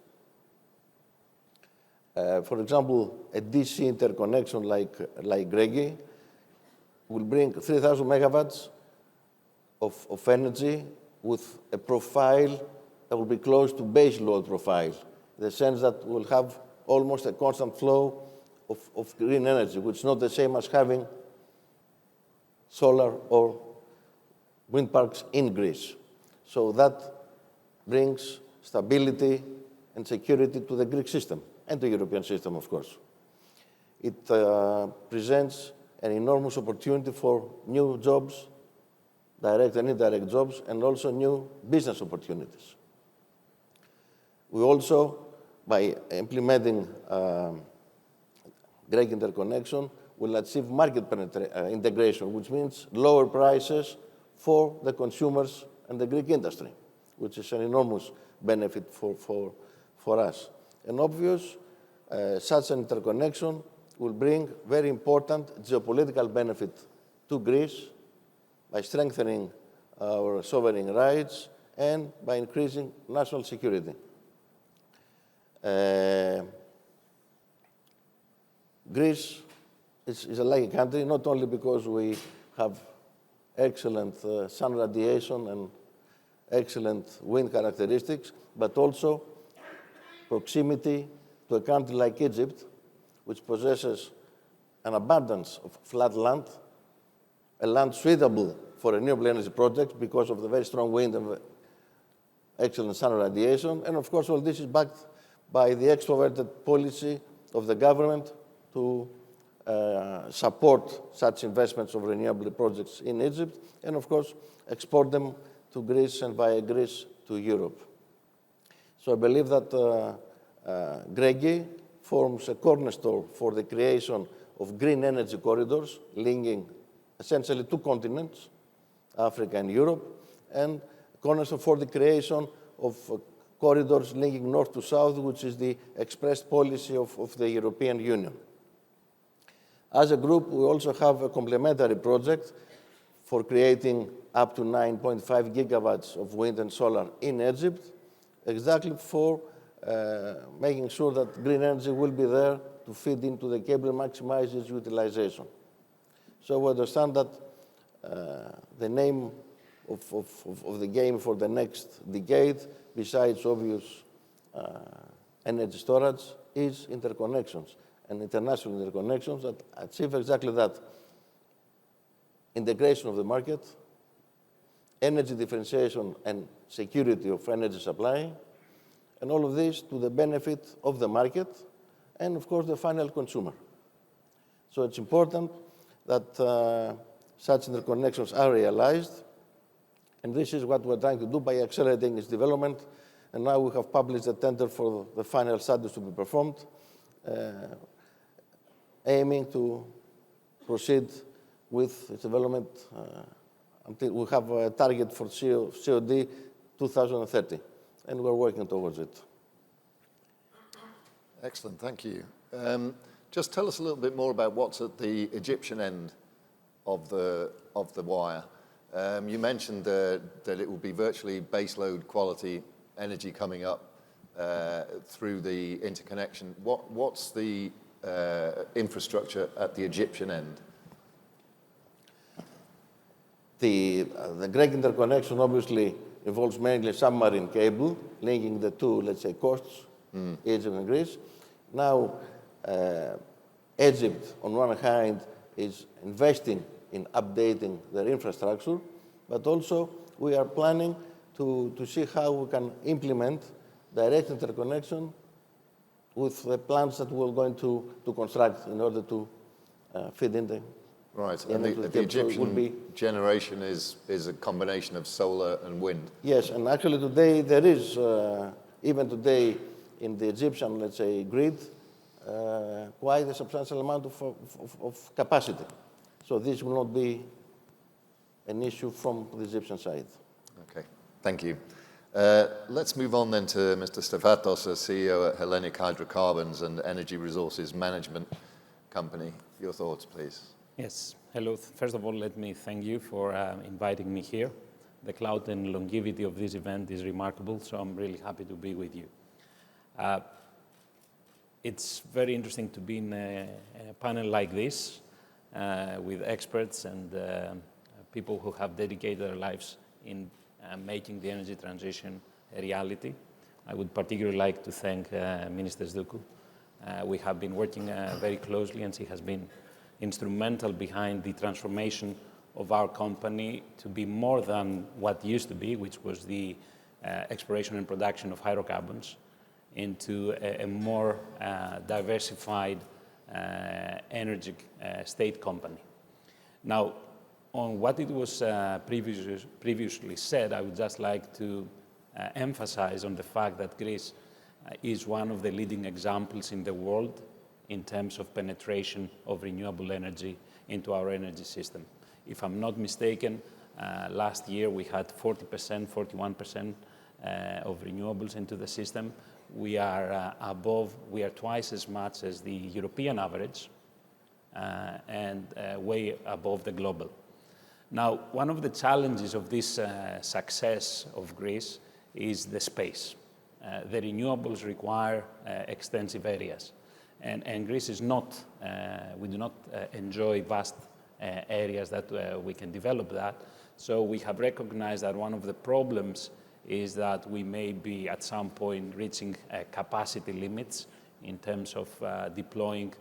For example, a DC interconnection like GREGI will bring 3,000 megawatts of energy with a profile that will be close to base load profile, in the sense that we'll have almost a constant flow of green energy, which is not the same as having solar or wind parks in Greece. So that brings stability and security to the Greek system and the European system, of course. It presents an enormous opportunity for new jobs, direct and indirect jobs, and also new business opportunities. We also, by implementing Greek interconnection, will achieve market integration, which means lower prices for the consumers and the Greek industry, which is an enormous benefit for us. And obvious, such an interconnection will bring very important geopolitical benefit to Greece by strengthening our sovereign rights and by increasing national security. Greece is a lucky country, not only because we have excellent sun radiation and excellent wind characteristics, but also proximity to a country like Egypt, which possesses an abundance of flat land, a land suitable for renewable energy projects because of the very strong wind and excellent sun radiation. And of course, all this is backed by the extroverted policy of the government to support such investments of renewable projects in Egypt, and of course, export them to Greece and via Greece to Europe. So I believe that GREGI forms a cornerstone for the creation of green energy corridors linking essentially two continents, Africa and Europe, and cornerstone for the creation of corridors linking north to south, which is the expressed policy of the European Union. As a group, we also have a complementary project for creating up to 9.5 gigawatts of wind and solar in Egypt, exactly for making sure that green energy will be there to feed into the cable and maximize its utilization. So we understand that the name of the game for the next decade, besides obvious energy storage, is interconnections, and international interconnections that achieve exactly that. Integration of the market, energy differentiation and security of energy supply, and all of this to the benefit of the market and, of course, the final consumer. So it's important that such interconnections are realized, and this is what we're trying to do by accelerating its development. And now we have published a tender for the final studies to be performed, aiming to proceed with its development until we have a target for COD 2030, and we're working towards it. Excellent, thank you. Just tell us a little bit more about what's at the Egyptian end of the wire. You mentioned that it will be virtually baseload quality energy coming up through the interconnection. What's the infrastructure at the Egyptian end? The Greek interconnection obviously involves mainly submarine cable linking the two, let's say, coasts, Egypt and Greece. Now, Egypt, on one hand, is investing in updating their infrastructure, but also we are planning to see how we can implement direct interconnection with the plants that we're going to construct in order to feed in the Right, and the Egyptian generation is a combination of solar and wind. Yes, and actually today there is, even today in the Egyptian, let's say, grid, quite a substantial amount of capacity. So this will not be an issue from the Egyptian side. Okay, thank you. Let's move on then to Mr. Stefatos, CEO at Hellenic Hydrocarbons and Energy Resources Management Company. Your thoughts, please. Yes, hello. First of all, let me thank you for inviting me here. The clout and longevity of this event is remarkable, so I'm really happy to be with you. It's very interesting to be in a panel like this with experts and people who have dedicated their lives in making the energy transition a reality. I would particularly like to thank Minister Sdoukou. We have been working very closely, and she has been instrumental behind the transformation of our company to be more than what used to be, which was the exploration and production of hydrocarbons, into a more diversified energy state company. Now, on what it was previously said, I would just like to emphasize on the fact that Greece is one of the leading examples in the world in terms of penetration of renewable energy into our energy system. If I'm not mistaken, last year we had 40%, 41% of renewables into the system. We are twice as much as the European average and way above the global. Now, one of the challenges of this success of Greece is the space. The renewables require extensive areas. And Greece is not, we do not enjoy vast areas that we can develop that. So we have recognized that one of the problems is that we may be at some point reaching capacity limits in terms of deploying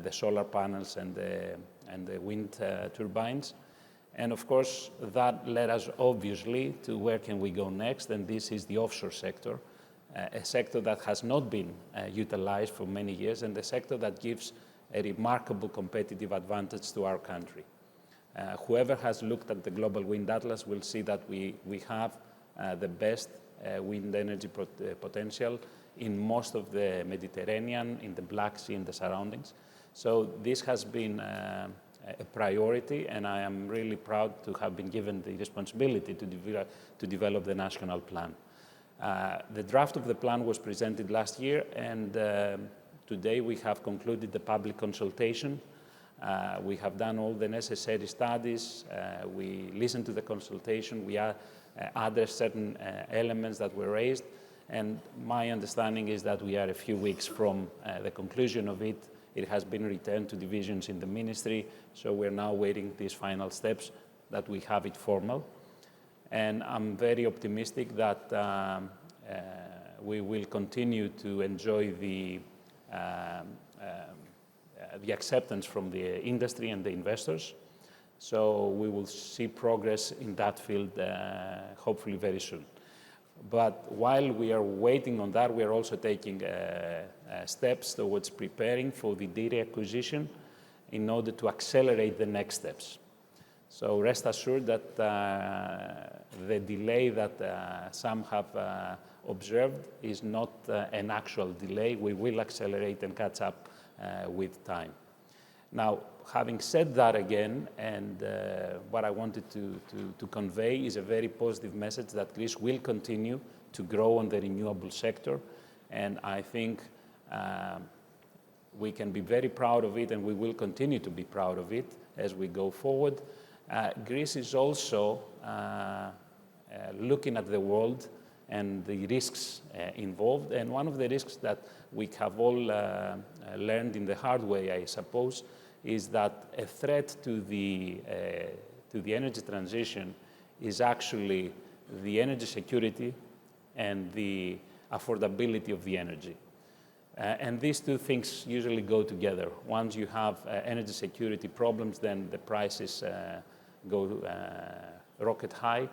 the solar panels and the wind turbines. And of course, that led us obviously to where can we go next, and this is the offshore sector, a sector that has not been utilized for many years, and a sector that gives a remarkable competitive advantage to our country. Whoever has looked at the Global Wind Atlas will see that we have the best wind energy potential in most of the Mediterranean, in the Black Sea, and the surroundings. So this has been a priority, and I am really proud to have been given the responsibility to develop the national plan. The draft of the plan was presented last year, and today we have concluded the public consultation. We have done all the necessary studies. We listened to the consultation. We added certain elements that were raised, and my understanding is that we are a few weeks from the conclusion of it. It has been returned to divisions in the ministry, so we're now waiting these final steps that we have it formal. And I'm very optimistic that we will continue to enjoy the acceptance from the industry and the investors. So we will see progress in that field hopefully very soon. But while we are waiting on that, we are also taking steps towards preparing for the dairy acquisition in order to accelerate the next steps. So rest assured that the delay that some have observed is not an actual delay. We will accelerate and catch up with time. Now, having said that again, and what I wanted to convey is a very positive message that Greece will continue to grow on the renewable sector, and I think we can be very proud of it, and we will continue to be proud of it as we go forward. Greece is also looking at the world and the risks involved, and one of the risks that we have all learned in the hard way, I suppose, is that a threat to the energy transition is actually the energy security and the affordability of the energy. And these two things usually go together. Once you have energy security problems, then the prices go rocket high,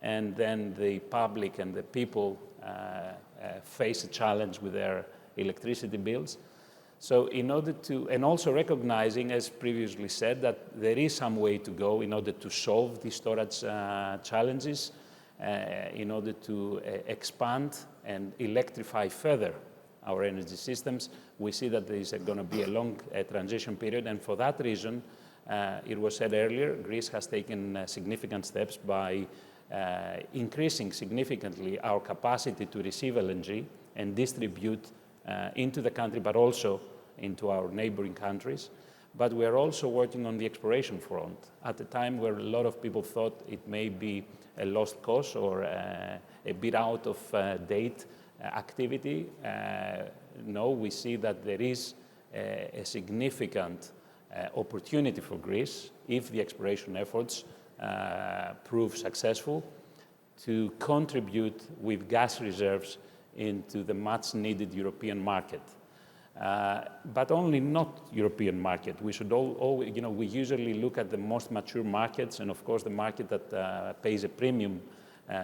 and then the public and the people face a challenge with their electricity bills. So in order to, and also recognizing, as previously said, that there is some way to go in order to solve the storage challenges, in order to expand and electrify further our energy systems. We see that there is going to be a long transition period, and for that reason, it was said earlier, Greece has taken significant steps by increasing significantly our capacity to receive LNG and distribute into the country, but also into our neighboring countries. But we are also working on the exploration front at a time where a lot of people thought it may be a lost cause or a bit out of date activity. No, we see that there is a significant opportunity for Greece, if the exploration efforts prove successful, to contribute with gas reserves into the much needed European market. But only not European market. We should always, we usually look at the most mature markets, and of course the market that pays a premium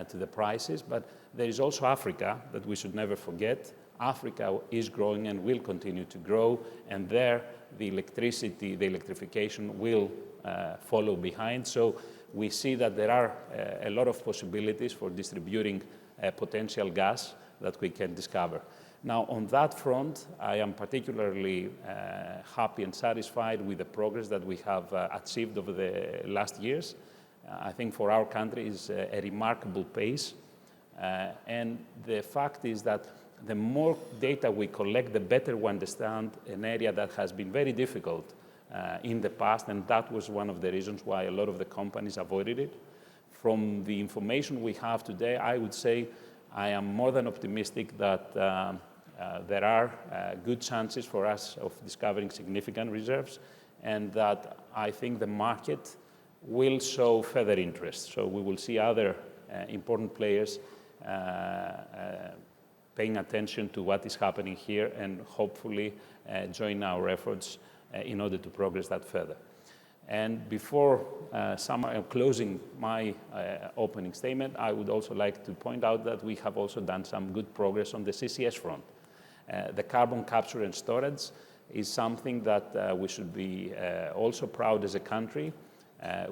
to the prices, but there is also Africa that we should never forget. Africa is growing and will continue to grow, and there the electrification will follow behind. So we see that there are a lot of possibilities for distributing potential gas that we can discover. Now, on that front, I am particularly happy and satisfied with the progress that we have achieved over the last years. I think for our country is a remarkable pace. And the fact is that the more data we collect, the better we understand an area that has been very difficult in the past, and that was one of the reasons why a lot of the companies avoided it. From the information we have today, I would say I am more than optimistic that there are good chances for us of discovering significant reserves, and that I think the market will show further interest. So we will see other important players paying attention to what is happening here and hopefully join our efforts in order to progress that further. And before closing my opening statement, I would also like to point out that we have also done some good progress on the CCS front. The carbon capture and storage is something that we should be also proud as a country.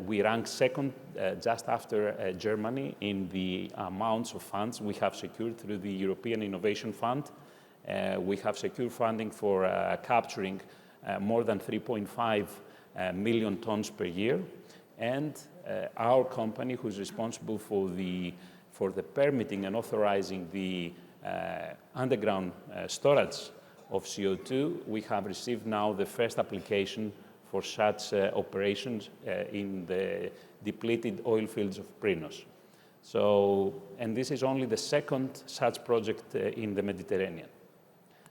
We rank second just after Germany in the amounts of funds we have secured through the European Innovation Fund. We have secured funding for capturing more than 3.5 million tons per year. And our company, who's responsible for the permitting and authorizing the underground storage of CO2, we have received now the first application for such operations in the depleted oil fields of Prinos. So, and this is only the second such project in the Mediterranean.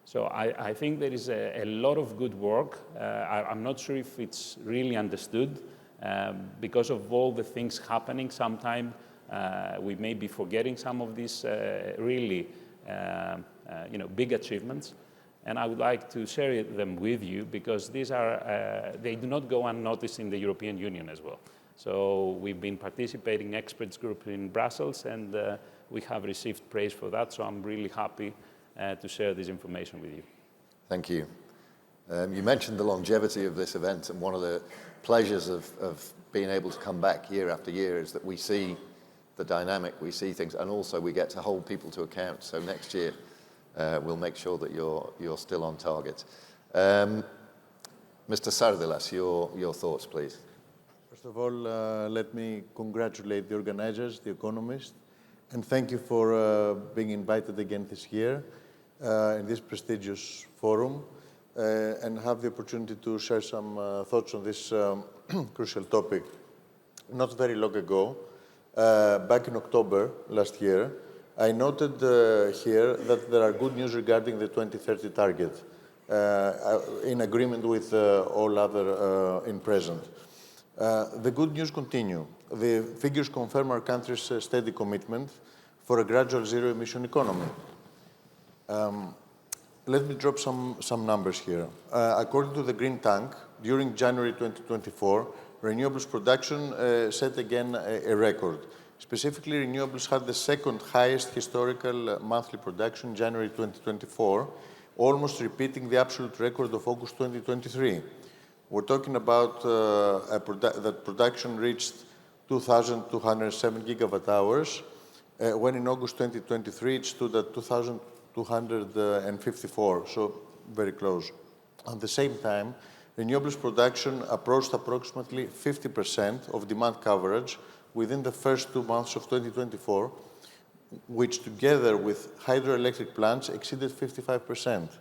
So I think there is a lot of good work. I'm not sure if it's really understood because of all the things happening. Sometimes we may be forgetting some of these really big achievements. And I would like to share them with you because these are, they do not go unnoticed in the European Union as well. So we've been participating experts group in Brussels, and we have received praise for that. So I'm really happy to share this information with you. Thank you. You mentioned the longevity of this event, and one of the pleasures of being able to come back year after year is that we see the dynamic, we see things, and also we get to hold people to account. So next year, we'll make sure that you're still on target. Mr. Sardelas, your thoughts, please. First of all, let me congratulate the organizers, the Economist, and thank you for being invited again this year in this prestigious forum and have the opportunity to share some thoughts on this crucial topic. Not very long ago, back in October last year, I noted here that there are good news regarding the 2030 target, in agreement with all other in present. The good news continue. The figures confirm our country's steady commitment for a gradual zero-emission economy. Let me drop some numbers here. According to the Green Tank, during January 2024, renewables production set again a record. Specifically, renewables had the second highest historical monthly production in January 2024, almost repeating the absolute record of August 2023. We're talking about that production reached 2,207 gigawatt hours, when in August 2023 it stood at 2,254, so very close. At the same time, renewables production approached approximately 50% of demand coverage within the first 2 months of 2024, which together with hydroelectric plants exceeded 55%.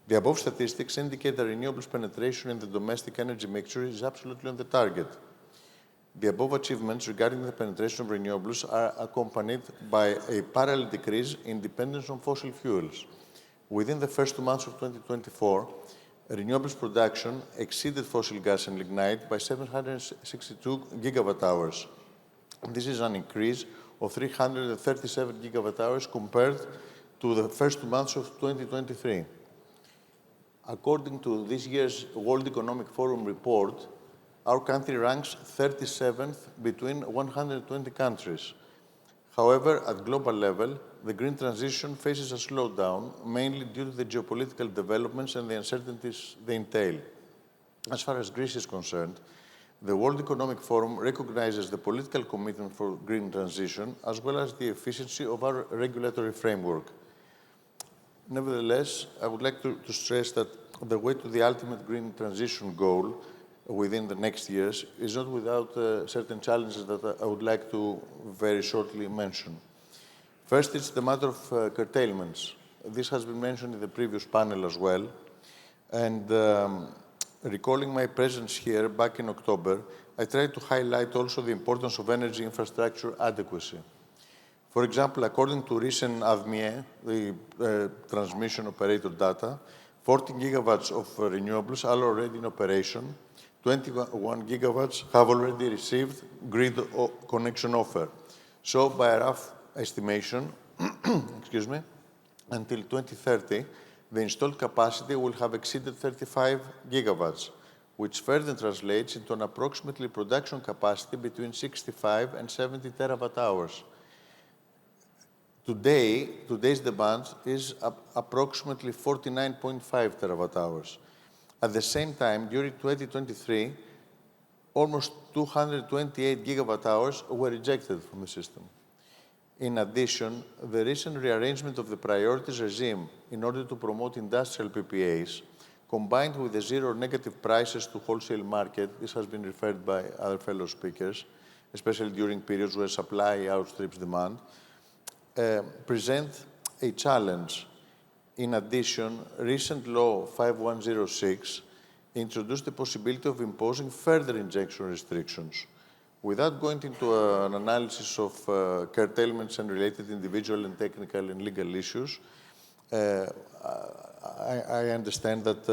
The above statistics indicate that renewables penetration in the domestic energy mixture is absolutely on the target. The above achievements regarding the penetration of renewables are accompanied by a parallel decrease in dependence on fossil fuels. Within the first 2 months of 2024, renewables production exceeded fossil gas and lignite by 762 gigawatt hours. This is an increase of 337 gigawatt hours compared to the first 2 months of 2023. According to this year's World Economic Forum report, our country ranks 37th between 120 countries. However, at global level, the green transition faces a slowdown, mainly due to the geopolitical developments and the uncertainties they entail. As far as Greece is concerned, the World Economic Forum recognizes the political commitment for green transition as well as the efficiency of our regulatory framework. Nevertheless, I would like to stress that the way to the ultimate green transition goal within the next years is not without certain challenges that I would like to very shortly mention. First, it's the matter of curtailments. This has been mentioned in the previous panel as well. And recalling my presence here back in October, I tried to highlight also the importance of energy infrastructure adequacy. For example, according to recent AVMIE, the transmission operator data, 14 gigawatts of renewables are already in operation. 21 gigawatts have already received grid connection offer. So, by a rough estimation, excuse me, until 2030, the installed capacity will have exceeded 35 gigawatts, which further translates into an approximately production capacity between 65 and 70 terawatt hours. Today's demand is approximately 49.5 terawatt hours. At the same time, during 2023, almost 228 gigawatt hours were rejected from the system. In addition, the recent rearrangement of the priorities regime in order to promote industrial PPAs, combined with the zero negative prices to wholesale market, this has been referred by other fellow speakers, especially during periods where supply outstrips demand, present a challenge. In addition, recent law 5106 introduced the possibility of imposing further injection restrictions. Without going into an analysis of curtailments and related individual and technical and legal issues, I understand that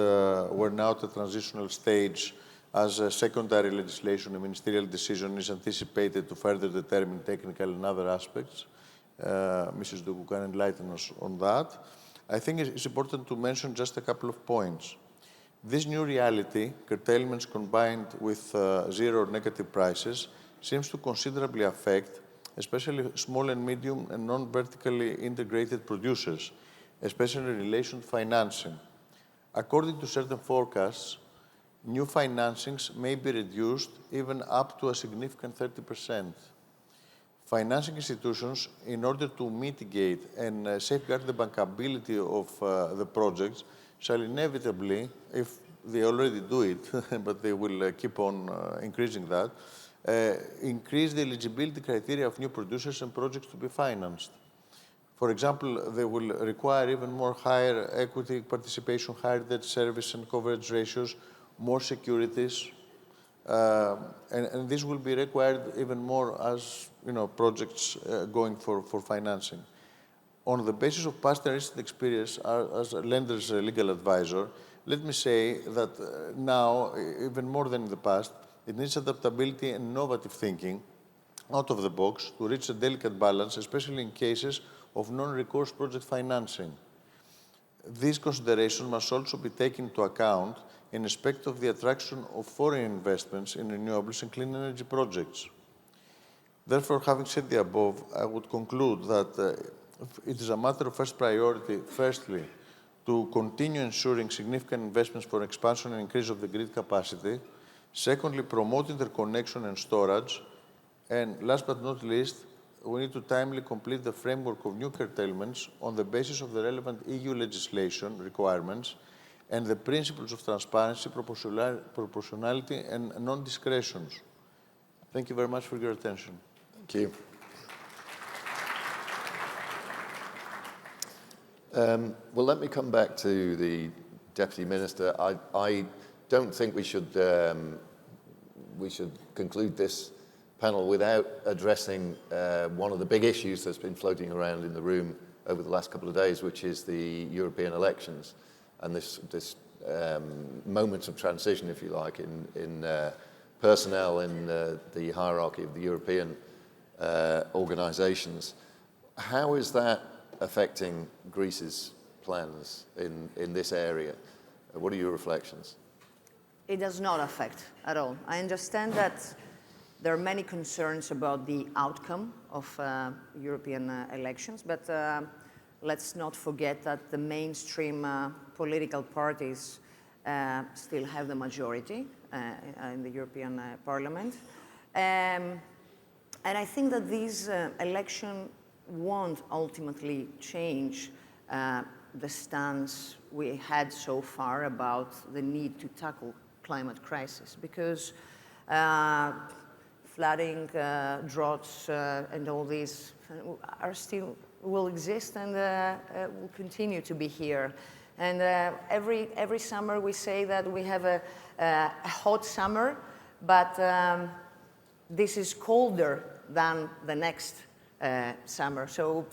we're now at a transitional stage as a secondary legislation, a ministerial decision is anticipated to further determine technical and other aspects. Mrs. Sdoukou can enlighten us on that. I think it's important to mention just a couple of points. This new reality, curtailments combined with zero negative prices, seems to considerably affect especially small and medium and non-vertically integrated producers, especially in relation to financing. According to certain forecasts, new financings may be reduced even up to a significant 30%. Financing institutions, in order to mitigate and safeguard the bankability of the projects, shall inevitably, if they already do it, but they will keep on increasing that, increase the eligibility criteria of new producers and projects to be financed. For example, they will require even more higher equity participation, higher debt service and coverage ratios, more securities, and this will be required even more as projects going for financing. On the basis of past and recent experience as a lender's legal advisor, let me say that now, even more than in the past, it needs adaptability and innovative thinking out of the box to reach a delicate balance, especially in cases of non-recourse project financing. These considerations must also be taken into account in respect of the attraction of foreign investments in renewables and clean energy projects. Therefore, having said the above, I would conclude that it is a matter of first priority, firstly, to continue ensuring significant investments for expansion and increase of the grid capacity, secondly, promote interconnection and storage, and last but not least, we need to timely complete the framework of new curtailments on the basis of the relevant EU legislation requirements and the principles of transparency, proportionality, and non-discretions. Thank you very much for your attention. Thank you. Well, let me come back to the Deputy Minister. I don't think we should conclude this panel without addressing one of the big issues that's been floating around in the room over the last couple of days, which is the European elections and this moment of transition, if you like, in personnel in the hierarchy of the European organisations. How is that affecting Greece's plans in this area? What are your reflections? It does not affect at all. I understand that There are many concerns about the outcome of European elections, but let's not forget that the mainstream political parties still have the majority in the European Parliament. And I think that this election won't ultimately change the stance we had so far about the need to tackle climate crisis, because flooding, droughts, and all these are still will exist and will continue to be here. And every summer we say that we have a hot summer, but this is colder than the next summer. So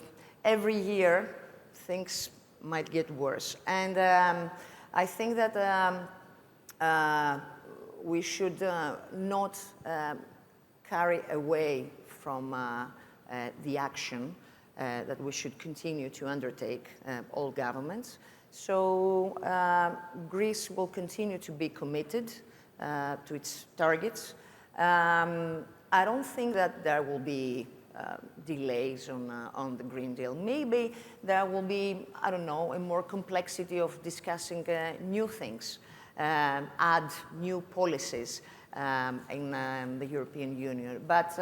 every year things might get worse. And I think that we should not carry away from the action that we should continue to undertake, all governments. So Greece will continue to be committed to its targets. I don't think that there will be delays on the Green Deal. Maybe there will be, I don't know, a more complexity of discussing new things, add new policies in the European Union. But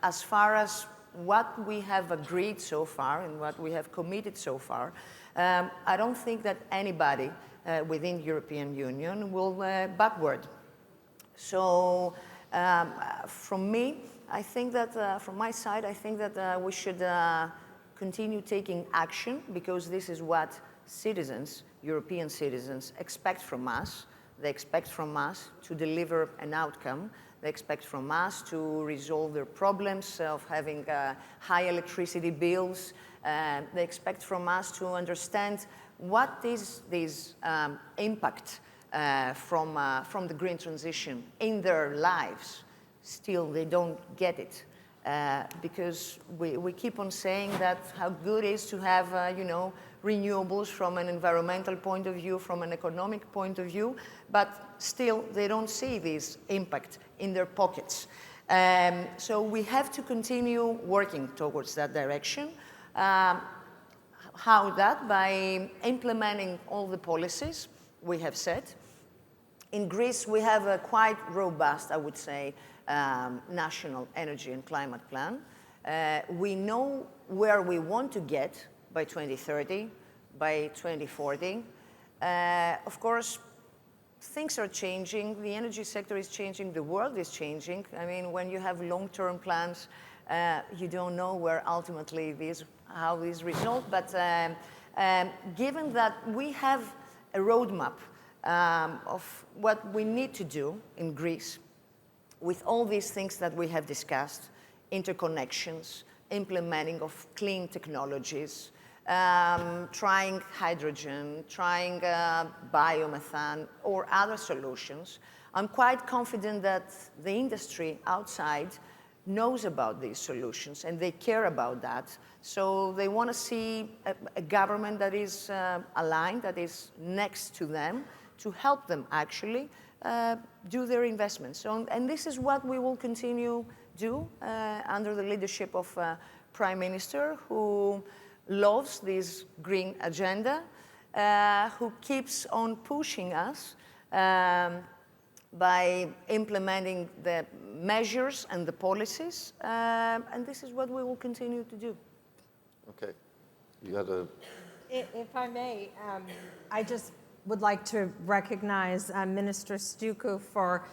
as far as what we have agreed so far and what we have committed so far, I don't think that anybody within the European Union will backward. So from me, I think that from my side, I think that we should continue taking action, because this is what citizens, European citizens, expect from us. They expect from us to deliver an outcome. They expect from us to resolve their problems of having high electricity bills. They expect from us to understand what is this impact from the green transition in their lives. Still, they don't get it, because we keep on saying that how good it is to have, renewables from an environmental point of view, from an economic point of view, but still they don't see this impact in their pockets. So we have to continue working towards that direction. How that? By implementing all the policies we have set. In Greece, we have a quite robust, I would say, national energy and climate plan. We know where we want to get by 2030, by 2040. Of course, things are changing. The energy sector is changing. The world is changing. I mean, when you have long-term plans, you don't know where ultimately how these result. But given that we have a roadmap of what we need to do in Greece, with all these things that we have discussed, interconnections, implementing of clean technologies, trying hydrogen, trying biomethane or other solutions, I'm quite confident that the industry outside knows about these solutions and they care about that. So they want to see a government that is aligned, that is next to them, to help them actually do their investments. So, and this is what we will continue do under the leadership of Prime Minister, who loves this green agenda, who keeps on pushing us by implementing the measures and the policies, and this is what we will continue to do. Okay. You had a... If I may, I just would like to recognize Minister Sdoukou for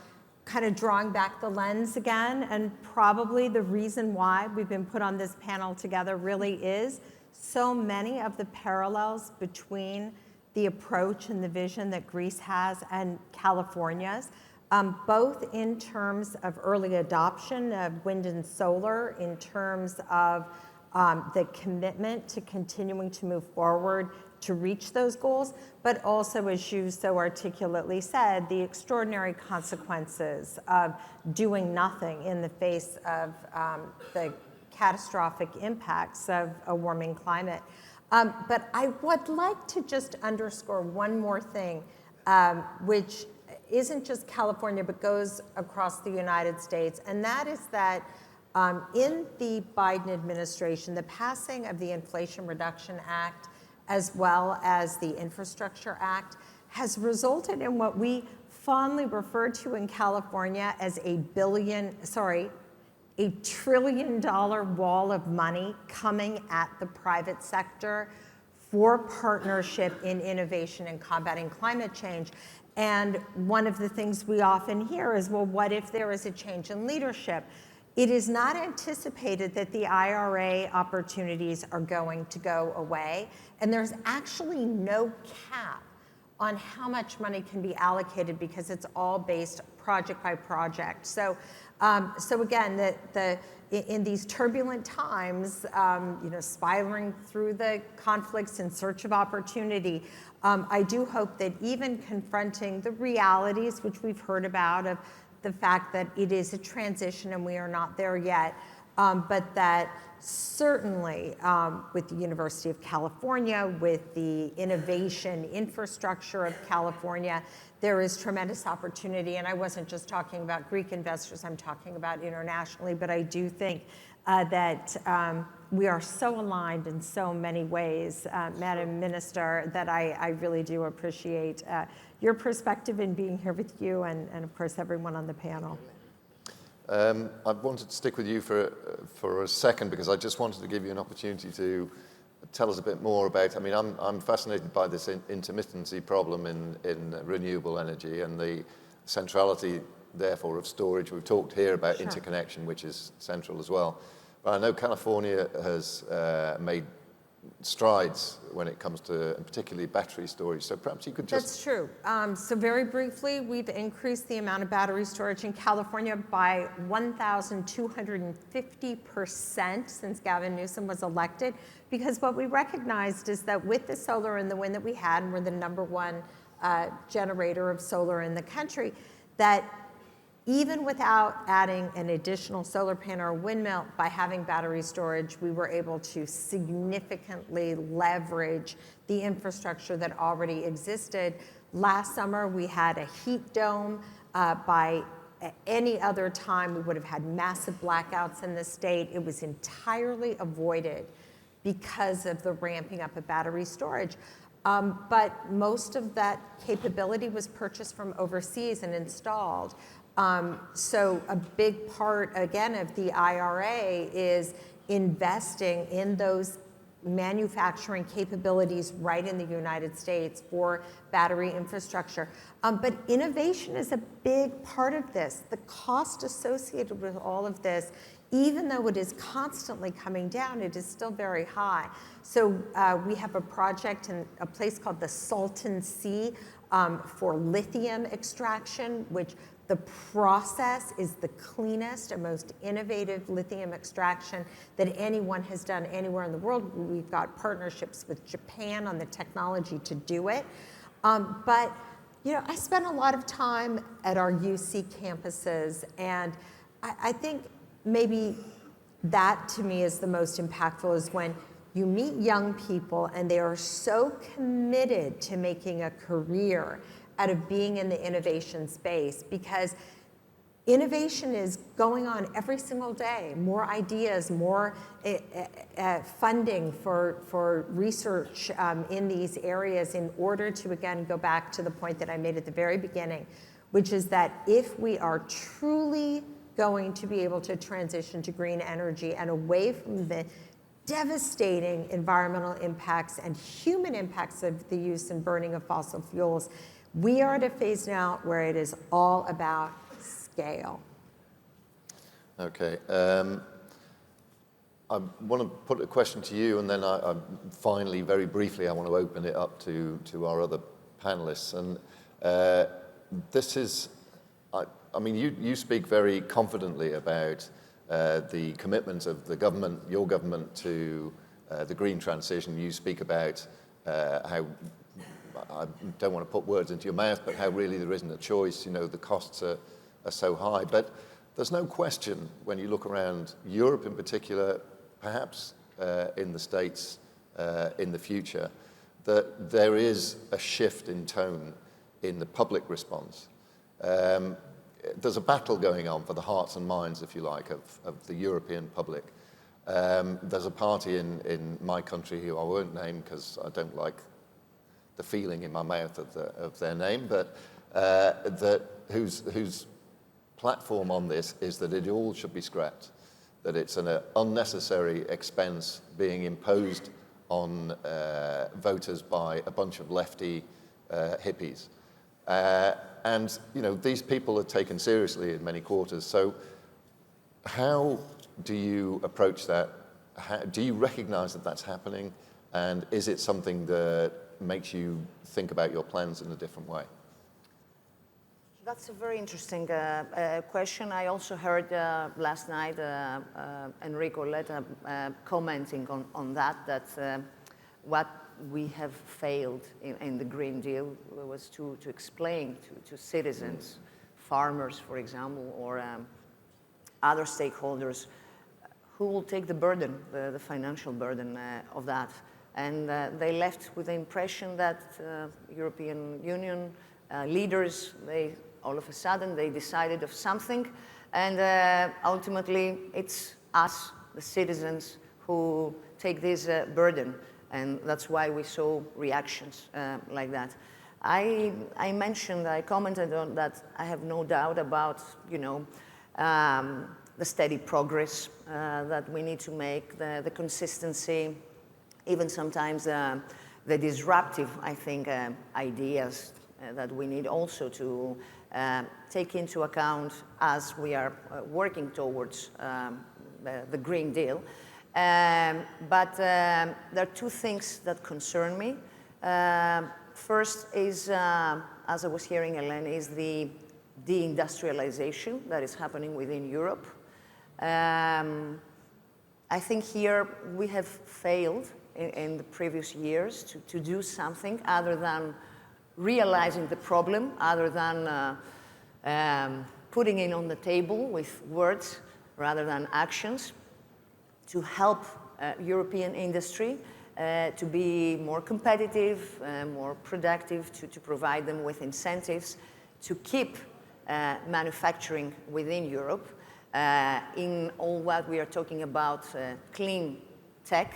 kind of drawing back the lens again, and probably the reason why we've been put on this panel together really is so many of the parallels between the approach and the vision that Greece has and California's, both in terms of early adoption of wind and solar, in terms of the commitment to continuing to move forward to reach those goals, but also, as you so articulately said, the extraordinary consequences of doing nothing in the face of the catastrophic impacts of a warming climate. But I would like to just underscore one more thing, which isn't just California, but goes across the United States, and that is that in the Biden administration, the passing of the Inflation Reduction Act as well as the Infrastructure Act has resulted in what we fondly refer to in California as a $1 trillion wall of money coming at the private sector for partnership in innovation and combating climate change. And one of the things we often hear is, well, what if there is a change in leadership? It is not anticipated that the IRA opportunities are going to go away, and there's actually no cap on how much money can be allocated because it's all based project by project. So again, in these turbulent times, spiraling through the conflicts in search of opportunity, I do hope that even confronting the realities, which we've heard about, of the fact that it is a transition and we are not there yet, but that certainly with the University of California, with the innovation infrastructure of California, there is tremendous opportunity. And I wasn't just talking about Greek investors, I'm talking about internationally, but I do think that we are so aligned in so many ways, Madam Minister, that I really do appreciate your perspective in being here with you and of course, everyone on the panel. I wanted to stick with you for a second because I just wanted to give you an opportunity to tell us a bit more about, I mean, I'm fascinated by this intermittency problem in renewable energy and the centrality, therefore, of storage. We've talked here about interconnection, which is central as well. But I know California has made strides when it comes to, particularly battery storage. So perhaps you could just... That's true. So very briefly, we've increased the amount of battery storage in California by 1,250% since Gavin Newsom was elected, because what we recognized is that with the solar and the wind that we had, and we're the #1 generator of solar in the country, that even without adding an additional solar panel or windmill, by having battery storage, we were able to significantly leverage the infrastructure that already existed. Last summer, we had a heat dome. By any other time, we would have had massive blackouts in the state. It was entirely avoided because of the ramping up of battery storage. But most of that capability was purchased from overseas and installed. So a big part, again, of the IRA is investing in those manufacturing capabilities right in the United States for battery infrastructure. But innovation is a big part of this. The cost associated with all of this, even though it is constantly coming down, it is still very high. So we have a project in a place called the Salton Sea for lithium extraction, which the process is the cleanest and most innovative lithium extraction that anyone has done anywhere in the world. We've got partnerships with Japan on the technology to do it. But I spent a lot of time at our UC campuses, and I think maybe that to me is the most impactful, is when you meet young people and they are so committed to making a career out of being in the innovation space, because innovation is going on every single day. More ideas, more funding for research in these areas, in order to, again, go back to the point that I made at the very beginning, which is that if we are truly going to be able to transition to green energy and away from the devastating environmental impacts and human impacts of the use and burning of fossil fuels, we are at a phase now where it is all about scale. Okay. I want to put a question to you, and then I finally, very briefly, I want to open it up to our other panelists. And this is, I mean, you speak very confidently about the commitment of the government, your government, to the green transition. You speak about how, I don't want to put words into your mouth, but how really there isn't a choice. The costs are so high. But there's no question, when you look around Europe in particular, perhaps in the States in the future, that there is a shift in tone in the public response there's a battle going on for the hearts and minds, if you like, of the European public. There's a party in my country who I won't name because I don't like the feeling in my mouth of their name, but whose platform on this is that it all should be scrapped, that it's an unnecessary expense being imposed on voters by a bunch of lefty hippies. And these people are taken seriously in many quarters. So how do you approach that? Do you recognize that that's happening? And is it something that makes you think about your plans in a different way? That's a very interesting question. I also heard last night Enrico Letta commenting on that what we have failed in the Green Deal was to explain to citizens, farmers, for example, or other stakeholders who will take the burden, the financial burden of that. And they left with the impression that European Union leaders, all of a sudden, they decided of something, and ultimately, it's us, the citizens, who take this burden, and that's why we saw reactions like that. I commented on that. I have no doubt about, the steady progress that we need to make, the consistency, even sometimes the disruptive, I think, ideas that we need also to take into account as we are working towards the Green Deal. But there are two things that concern me. First is, as I was hearing Eleni, is the deindustrialization that is happening within Europe. I think here we have failed in the previous years to do something other than realizing the problem, other than putting it on the table with words rather than actions to help European industry to be more competitive, more productive, to provide them with incentives to keep manufacturing within Europe in all what we are talking about clean tech.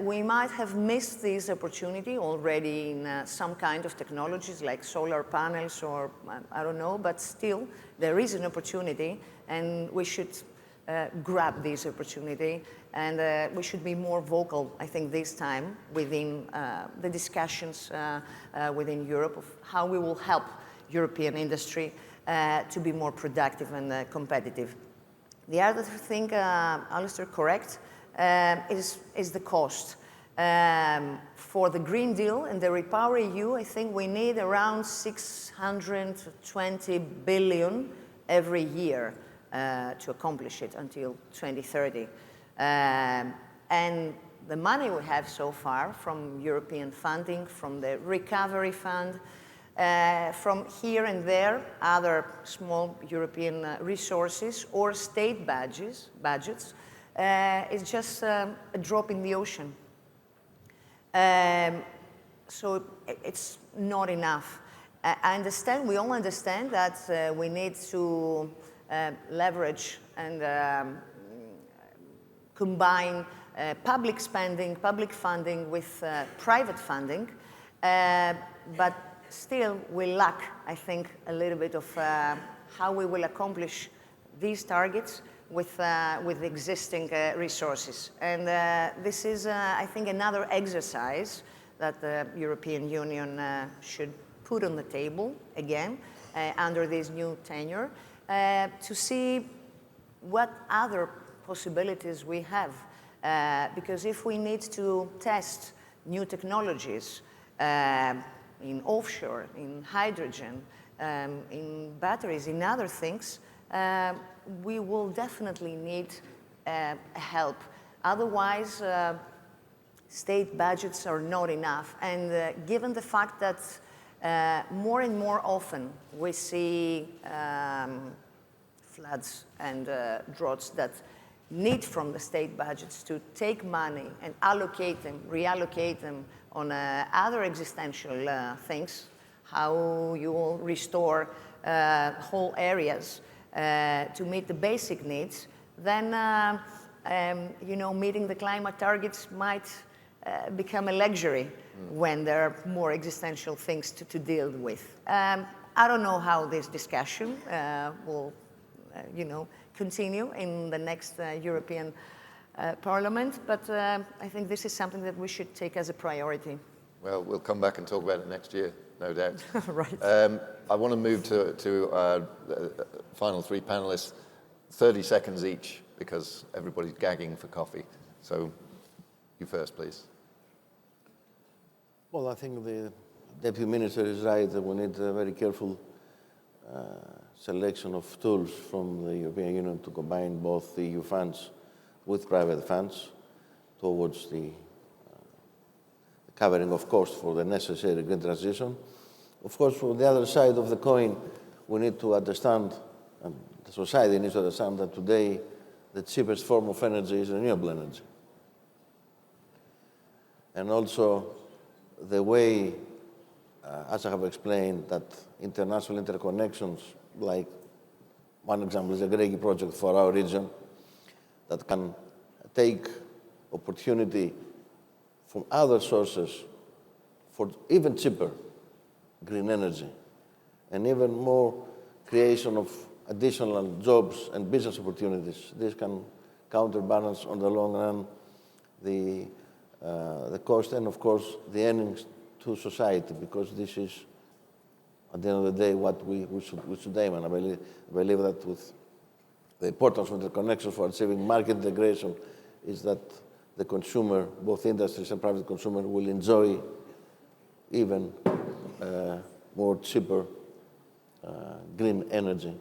We might have missed this opportunity already in some kind of technologies like solar panels or I don't know, but still there is an opportunity and we should grab this opportunity and we should be more vocal, I think, this time within the discussions within Europe of how we will help European industry to be more productive and competitive. The other thing, Alasdair, correct, is the cost. For the Green Deal and the REPowerEU, I think we need around 620 billion every year to accomplish it until 2030. And the money we have so far from European funding, from the Recovery Fund, from here and there, other small European resources or state budgets, is just a drop in the ocean. So it's not enough. I understand, we all understand that we need to leverage and combine public spending, public funding with private funding, but still we lack, I think, a little bit of how we will accomplish these targets with existing resources. And this is, I think, another exercise that the European Union should put on the table again under this new tenure to see what other possibilities we have. Because if we need to test new technologies in offshore, in hydrogen, in batteries, in other things, we will definitely need help. Otherwise, state budgets are not enough. And given the fact that more and more often we see floods and droughts that need from the state budgets to take money and allocate them, reallocate them on other existential things, how you will restore whole areas to meet the basic needs, then meeting the climate targets might become a luxury when there are more existential things to deal with. I don't know how this discussion will, continue in the next European Parliament, but I think this is something that we should take as a priority. Well, we'll come back and talk about it next year, no doubt. Right. I want to move to our final three panelists, 30 seconds each, because everybody's gagging for coffee. So you first, please. Well, I think the Deputy Minister is right that we need a very careful selection of tools from the European Union to combine both the EU funds with private funds towards the covering of costs for the necessary green transition. Of course, from the other side of the coin, we need to understand, and the society needs to understand, that today the cheapest form of energy is renewable energy. And also the way, as I have explained, that international interconnections, like one example is the Gregi project for our region, that can take opportunity from other sources for even cheaper green energy, and even more creation of additional jobs and business opportunities. This can counterbalance on the long run the cost and, of course, the earnings to society, because this is, at the end of the day, what we should aim. And I believe that with the importance of interconnection for achieving market integration is that the consumer, both industries and private consumer, will enjoy even more cheaper green energy,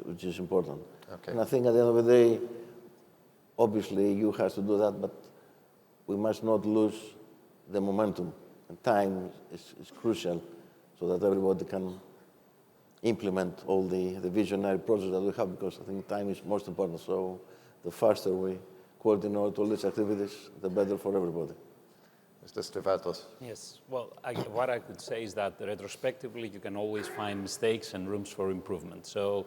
which is important. Okay. And I think at the end of the day, obviously, EU has to do that, but we must not lose the momentum. And time is crucial so that everybody can implement all the visionary projects that we have, because I think time is most important. So the faster we coordinate all these activities, the better for everybody. Mr. Stefatos. Yes, well, what I could say is that retrospectively, you can always find mistakes and rooms for improvement. So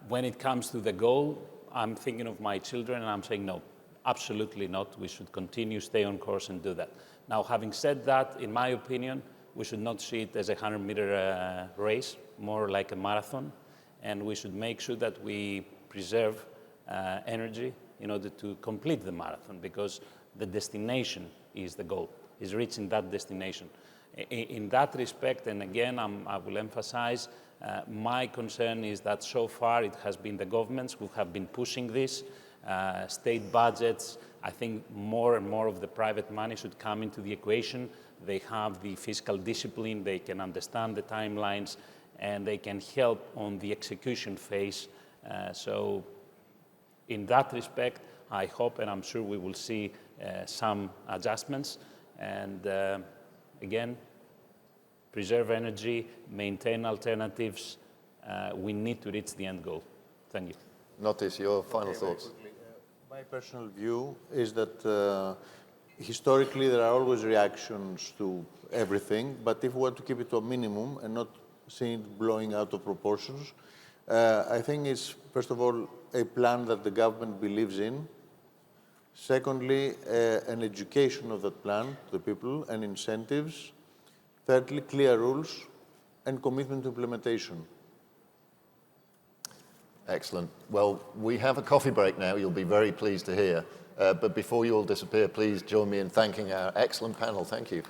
when it comes to the goal, I'm thinking of my children and I'm saying, no, absolutely not. We should continue, stay on course and do that. Now, having said that, in my opinion, we should not see it as a 100-meter race, more like a marathon. And we should make sure that we preserve energy in order to complete the marathon, because the destination is the goal, is reaching that destination. In that respect, and again, I will emphasize, my concern is that so far it has been the governments who have been pushing this, state budgets. I think more and more of the private money should come into the equation. They have the fiscal discipline, they can understand the timelines, and they can help on the execution phase. So in that respect, I hope and I'm sure we will see some adjustments. And again, preserve energy, maintain alternatives. We need to reach the end goal. Thank you. Notis, your final thoughts. My personal view is that historically there are always reactions to everything, but if we want to keep it to a minimum and not see it blowing out of proportions, I think it's, first of all, a plan that the government believes in. Secondly, an education of that plan to the people and incentives. Thirdly, clear rules and commitment to implementation. Excellent. Well, we have a coffee break now, you'll be very pleased to hear. But before you all disappear, please join me in thanking our excellent panel. Thank you.